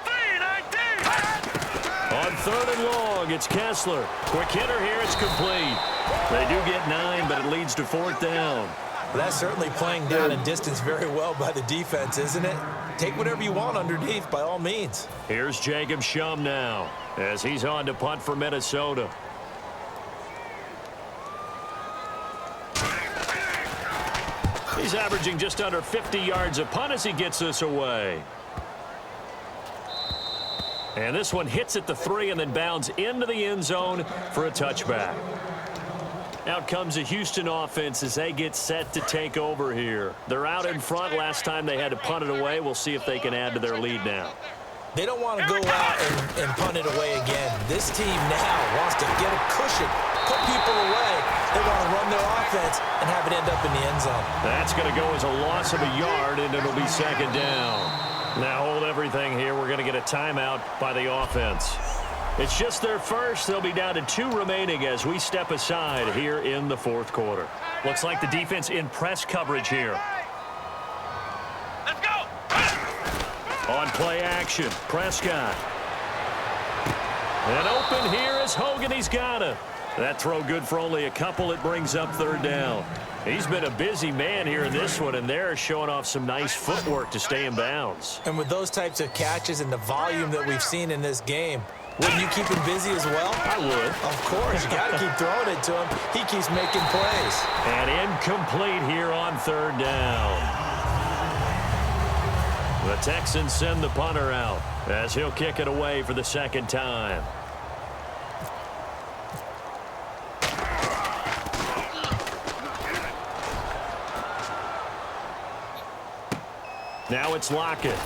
3-19. On 3rd and long. It's Kessler. Quick hitter here. It's complete. They do get 9, but it leads to 4th down. Well, that's certainly playing down and distance very well by the defense, isn't it? Take whatever you want underneath, by all means. Here's Jacob Shum now as he's on to punt for Minnesota. He's averaging just under 50 yards a punt as he gets this away. And this one hits at the 3 and then bounds into the end zone for a touchback. Out comes the Houston offense as they get set to take over here. They're out in front. Last time they had to punt it away. We'll see if they can add to their lead now. They don't want to go out and punt it away again. This team now wants to get a cushion, put people away. They want to run their offense and have it end up in the end zone. That's going to go as a loss of a yard, and it'll be 2nd down. Now hold everything here. We're going to get a timeout by the offense. It's just their first. They'll be down to 2 remaining as we step aside here in the 4th quarter. Looks like the defense in press coverage here. Let's go! On play action, Prescott. And open here is Hogan. He's got it. That throw good for only a couple. It brings up 3rd down. He's been a busy man here in this one, and they're showing off some nice footwork to stay in bounds. And with those types of catches and the volume that we've seen in this game, wouldn't you keep him busy as well? I would. Of course. You got to keep throwing it to him. He keeps making plays. And incomplete here on 3rd down. The Texans send the punter out as he'll kick it away for the 2nd time. Now it's Lockett.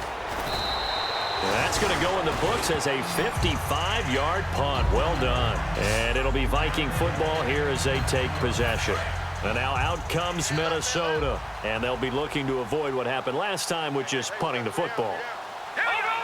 That's going to go in the books as a 55-yard punt. Well done. And it'll be Viking football here as they take possession. And now out comes Minnesota. And they'll be looking to avoid what happened last time, which is punting the football.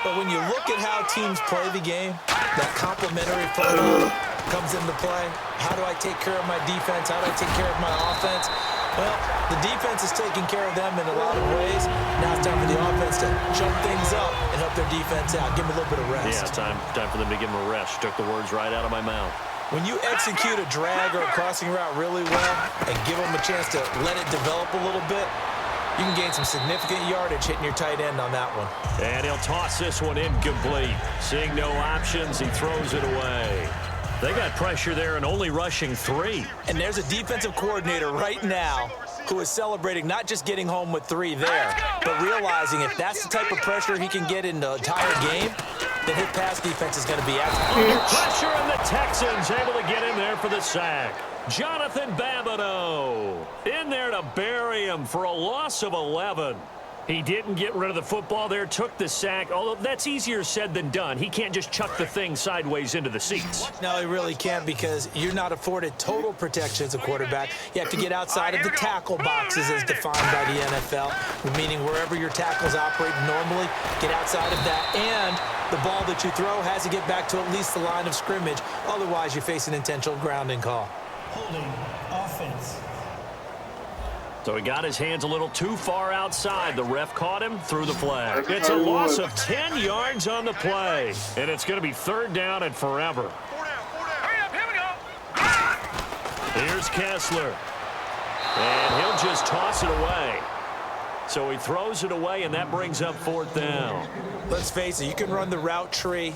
But when you look at how teams play the game, that complementary photo comes into play. How do I take care of my defense? How do I take care of my offense? Well, the defense is taking care of them in a lot of ways. Now it's time for the offense to jump things up and help their defense out. Give them a little bit of rest. Yeah, time for them to give them a rest. Took the words right out of my mouth. When you execute a drag or a crossing route really well and give them a chance to let it develop a little bit, you can gain some significant yardage hitting your tight end on that one. And he'll toss this one incomplete. Seeing no options, he throws it away. They got pressure there and only rushing 3. And there's a defensive coordinator right now who is celebrating not just getting home with 3 there, but realizing if that's the type of pressure he can get in the entire game, then his pass defense is going to be absolutely pressure, and the Texans able to get in there for the sack. Jonathan Babineau in there to bury him for a loss of 11. He didn't get rid of the football there, took the sack, although that's easier said than done. He can't just chuck the thing sideways into the seats. No, he really can't, because you're not afforded total protection as a quarterback. You have to get outside of the tackle boxes as defined by the NFL, meaning wherever your tackles operate normally, get outside of that, and the ball that you throw has to get back to at least the line of scrimmage. Otherwise, you face an intentional grounding call. Holding offense. So he got his hands a little too far outside. The ref caught him, threw the flag. It's a loss of 10 yards on the play. And it's going to be 3rd down and forever. 4 down, 4 down. Hurry up, here we go. Here's Kessler. And he'll just toss it away. So he throws it away, and that brings up 4th down. Let's face it, you can run the route tree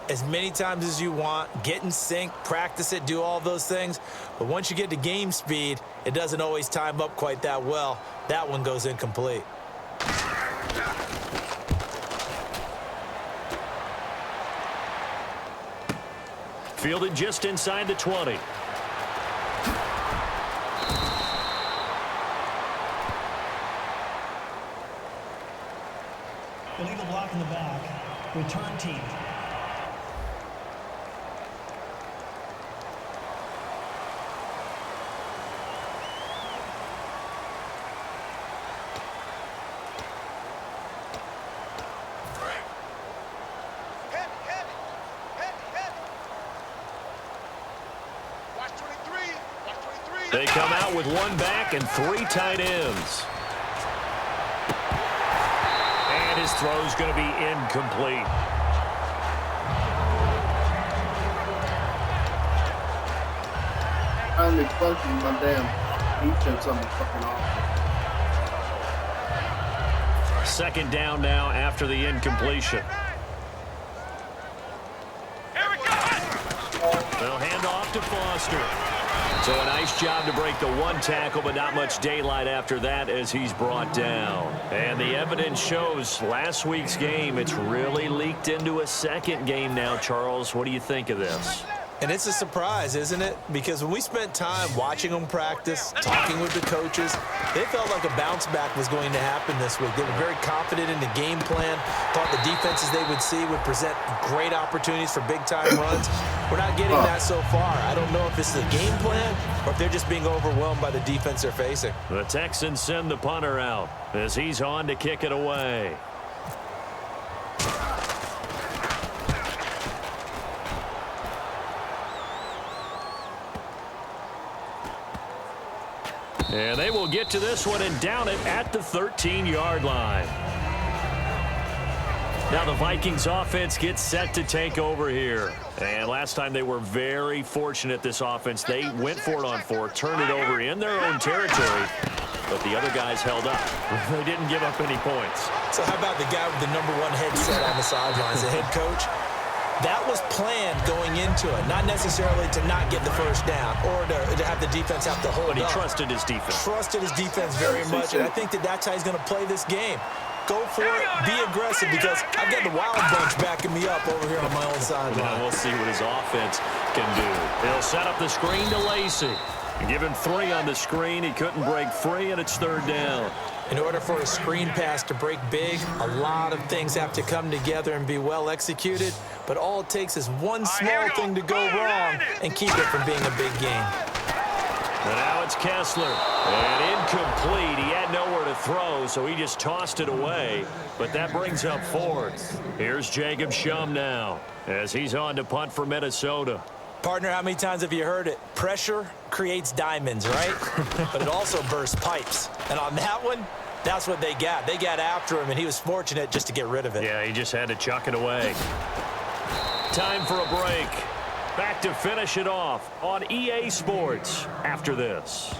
as many times as you want, get in sync, practice it, do all those things. But once you get to game speed, it doesn't always time up quite that well. That one goes incomplete. Fielded just inside the 20. Illegal block in the back. Return team. They come out with 1 back and 3 tight ends. And his throw's going to be incomplete. finally functioning my damn defense on the fucking offense. Second down now after the incompletion. Here we go. They'll hand off to Foster. So a nice job to break the one tackle, but not much daylight after that as he's brought down. And the evidence shows last week's game, it's really leaked into a second game now, Charles. What do you think of this? And it's a surprise, isn't it? Because when we spent time watching them practice, talking with the coaches, they felt like a bounce back was going to happen this week. They were very confident in the game plan, thought the defenses they would see would present great opportunities for big-time runs. We're not getting that so far. I don't know if it's the game plan or if they're just being overwhelmed by the defense they're facing. The Texans send the punter out as he's on to kick it away. And they will get to this one and down it at the 13-yard line. Now the Vikings offense gets set to take over here. And last time they were very fortunate, this offense. They went for it on 4, turned it over in their own territory, but the other guys held up. They didn't give up any points. So how about the guy with the #1 headset on the sidelines, the head coach? That was planned going into it, not necessarily to not get the first down or to have the defense have to hold up. But he trusted his defense. Trusted his defense very much, and I think that's how he's going to play this game. Go for it, be aggressive, because I've got the wild bunch backing me up over here on my own sideline. We'll see what his offense can do. He'll set up the screen to Lacey. Give him 3 on the screen. He couldn't break free, and it's 3rd down. In order for a screen pass to break big, a lot of things have to come together and be well executed, but all it takes is one small thing to go wrong and keep it from being a big game. And now it's Kessler. And incomplete. He had nowhere to throw, so he just tossed it away. But that brings up 4th. Here's Jacob Shum now as he's on to punt for Minnesota. Partner, how many times have you heard it? Pressure creates diamonds, right? But it also bursts pipes. And on that one, that's what they got. They got after him, and he was fortunate just to get rid of it. Yeah, he just had to chuck it away. Time for a break. Back to finish it off on EA Sports after this.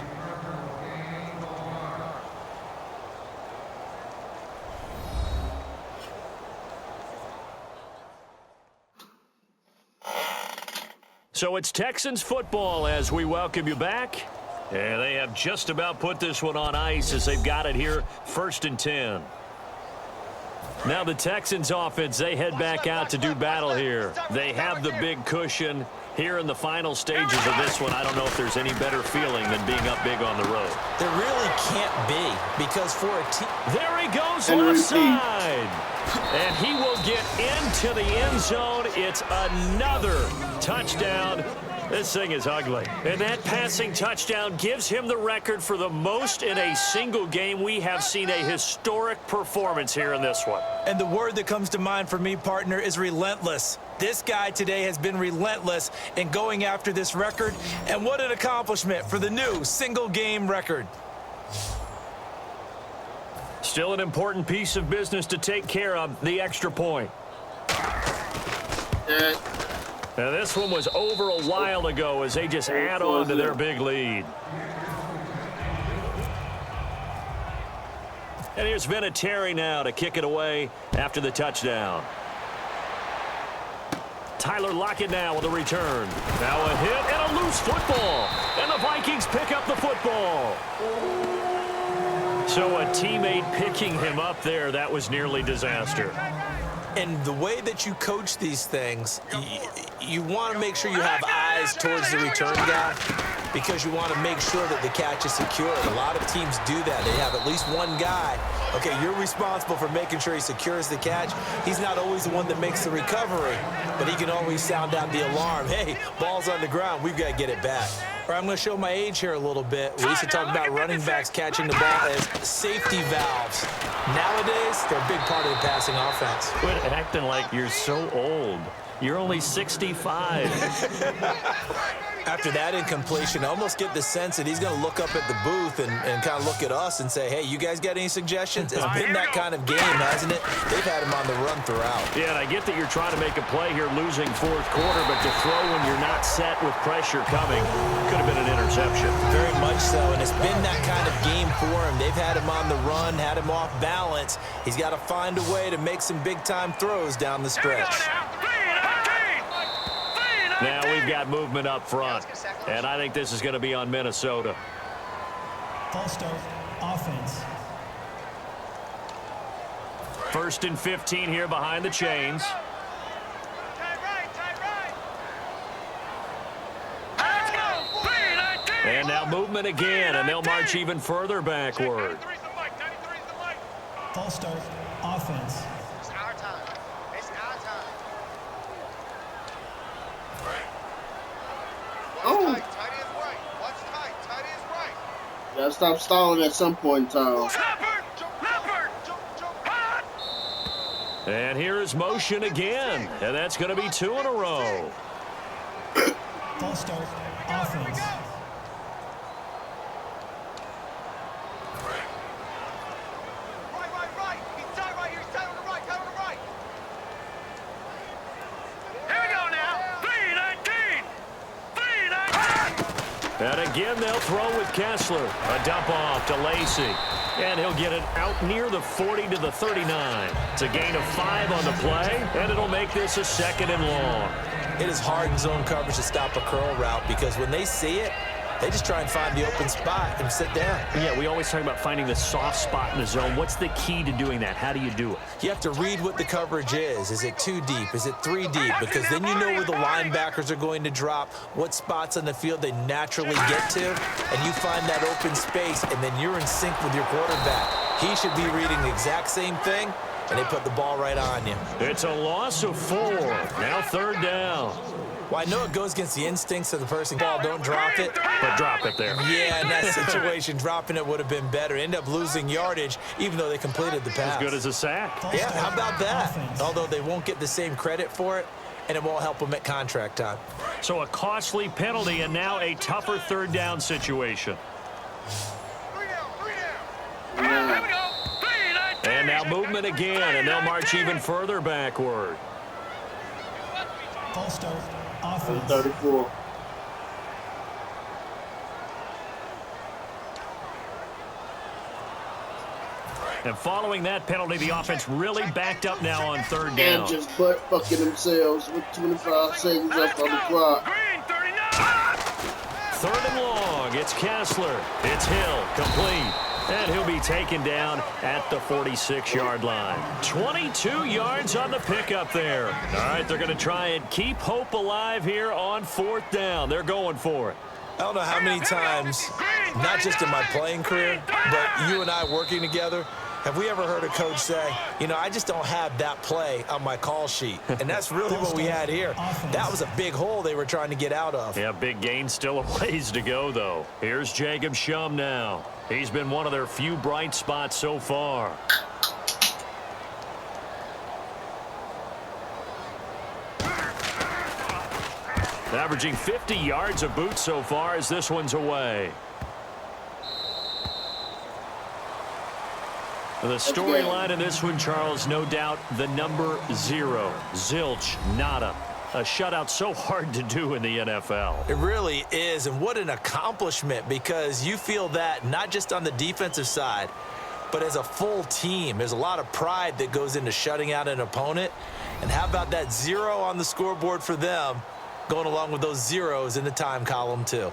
So it's Texans football as we welcome you back. And they have just about put this one on ice as they've got it here, 1st and 10. Now the Texans offense, they head back out to do battle here. They have the big cushion here in the final stages of this one. I don't know if there's any better feeling than being up big on the road. There really can't be, because for a team... There he goes offside. And he will get into the end zone. It's another touchdown. This thing is ugly. And that passing touchdown gives him the record for the most in a single game. We have seen a historic performance here in this one. And the word that comes to mind for me, partner, is relentless. This guy today has been relentless in going after this record. And what an accomplishment for the new single-game record. Still an important piece of business to take care of, the extra point. Now this one was over a while ago as they just add on to their big lead. And here's Vinatieri now to kick it away after the touchdown. Tyler Lockett now with a return. Now a hit and a loose football. And the Vikings pick up the football. So a teammate picking him up there, that was nearly disaster. And the way that you coach these things, you want to make sure you have eyes towards the return guy, because you want to make sure that the catch is secure. A lot of teams do that. They have at least one guy. Okay, you're responsible for making sure he secures the catch. He's not always the one that makes the recovery, but he can always sound out the alarm. Hey, ball's on the ground. We've got to get it back. Or I'm going to show my age here a little bit. We used to talk about running backs catching the ball as safety valves. Nowadays, they're a big part of the passing offense. Quit acting like you're so old. You're only 65. After that incompletion, I almost get the sense that he's going to look up at the booth and kind of look at us and say, hey, you guys got any suggestions? It's been that kind of game, hasn't it? They've had him on the run throughout. Yeah, and I get that you're trying to make a play here losing fourth quarter, but to throw when you're not set with pressure coming could have been an interception. Very much so, and it's been that kind of game for him. They've had him on the run, had him off balance. He's got to find a way to make some big-time throws down the stretch. Now we've got movement up front, and I think this is going to be on Minnesota. False start, offense. 1st and 15 here behind the chains. And now movement again, and they'll march even further backward. False start, offense. It's our time. It's our time. Oh. Tight is right. What's tight is right. Gotta stop stalling at some point in time. And here is motion again, and that's going to be 2 in a row. False start, offense. Right. He's tight right here. He's tight on the right. Tight on the right. Here we go now. 3-19. And again, they'll throw with Kessler. A dump off to Lacey. And he'll get it out near the 40 to the 39. It's a gain of 5 on the play, and it'll make this a 2nd and long. It is hard in zone coverage to stop a curl route because when they see it, they just try and find the open spot and sit down. Yeah, we always talk about finding the soft spot in the zone. What's the key to doing that? How do you do it? You have to read what the coverage is. Is it 2 deep? Is it 3 deep? Because then you know where the linebackers are going to drop, what spots on the field they naturally get to, and you find that open space, and then you're in sync with your quarterback. He should be reading the exact same thing, and they put the ball right on you. It's a loss of 4. Now 3rd down. Well, I know it goes against the instincts of the person. Ball, don't drop it. But drop it there. Yeah, in that situation, dropping it would have been better. End up losing yardage, even though they completed the pass. As good as a sack. Yeah, how about that? Although they won't get the same credit for it, and it won't help them at contract time. So a costly penalty and now a tougher 3rd down situation. 3 down. Here we go. 3-19. And now movement again, and they'll march even further backward. False start, offense. 34. And following that penalty, the offense really backed up now on 3rd And down. just butt fucking themselves with 25 seconds left on the clock. 3rd and long. It's Kessler. It's Hill. Complete. And he'll be taken down at the 46-yard line. 22 yards on the pickup there. All right, they're going to try and keep hope alive here on 4th down. They're going for it. I don't know how many times, not just in my playing career, but you and I working together, have we ever heard a coach say, you know, I just don't have that play on my call sheet? And that's really what we had here. That was a big hole they were trying to get out of. Yeah, big gain, still a ways to go, though. Here's Jacob Shum now. He's been one of their few bright spots so far. Averaging 50 yards a boot so far as this one's away. The storyline in this one, Charles, no doubt the number 0. Zilch, nada. A shutout so hard to do in the NFL. It really is, and what an accomplishment, because you feel that not just on the defensive side, but as a full team. There's a lot of pride that goes into shutting out an opponent. And how about that 0 on the scoreboard for them, going along with those zeros in the time column too.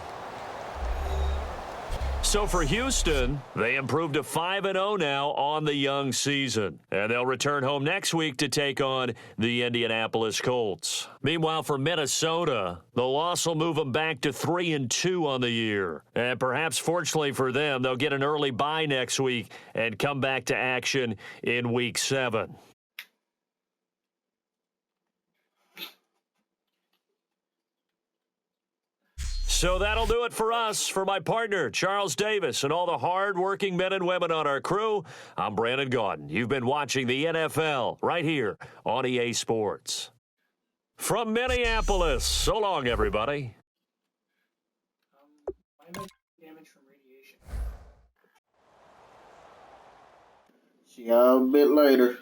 So for Houston, they improved to 5-0 now on the young season. And they'll return home next week to take on the Indianapolis Colts. Meanwhile, for Minnesota, the loss will move them back to 3-2 on the year. And perhaps fortunately for them, they'll get an early bye next week and come back to action in Week 7. So that'll do it for us. For my partner, Charles Davis, and all the hard-working men and women on our crew, I'm Brandon Gaudin. You've been watching the NFL right here on EA Sports. From Minneapolis, so long, everybody. Climate damage from radiation. See y'all a bit later.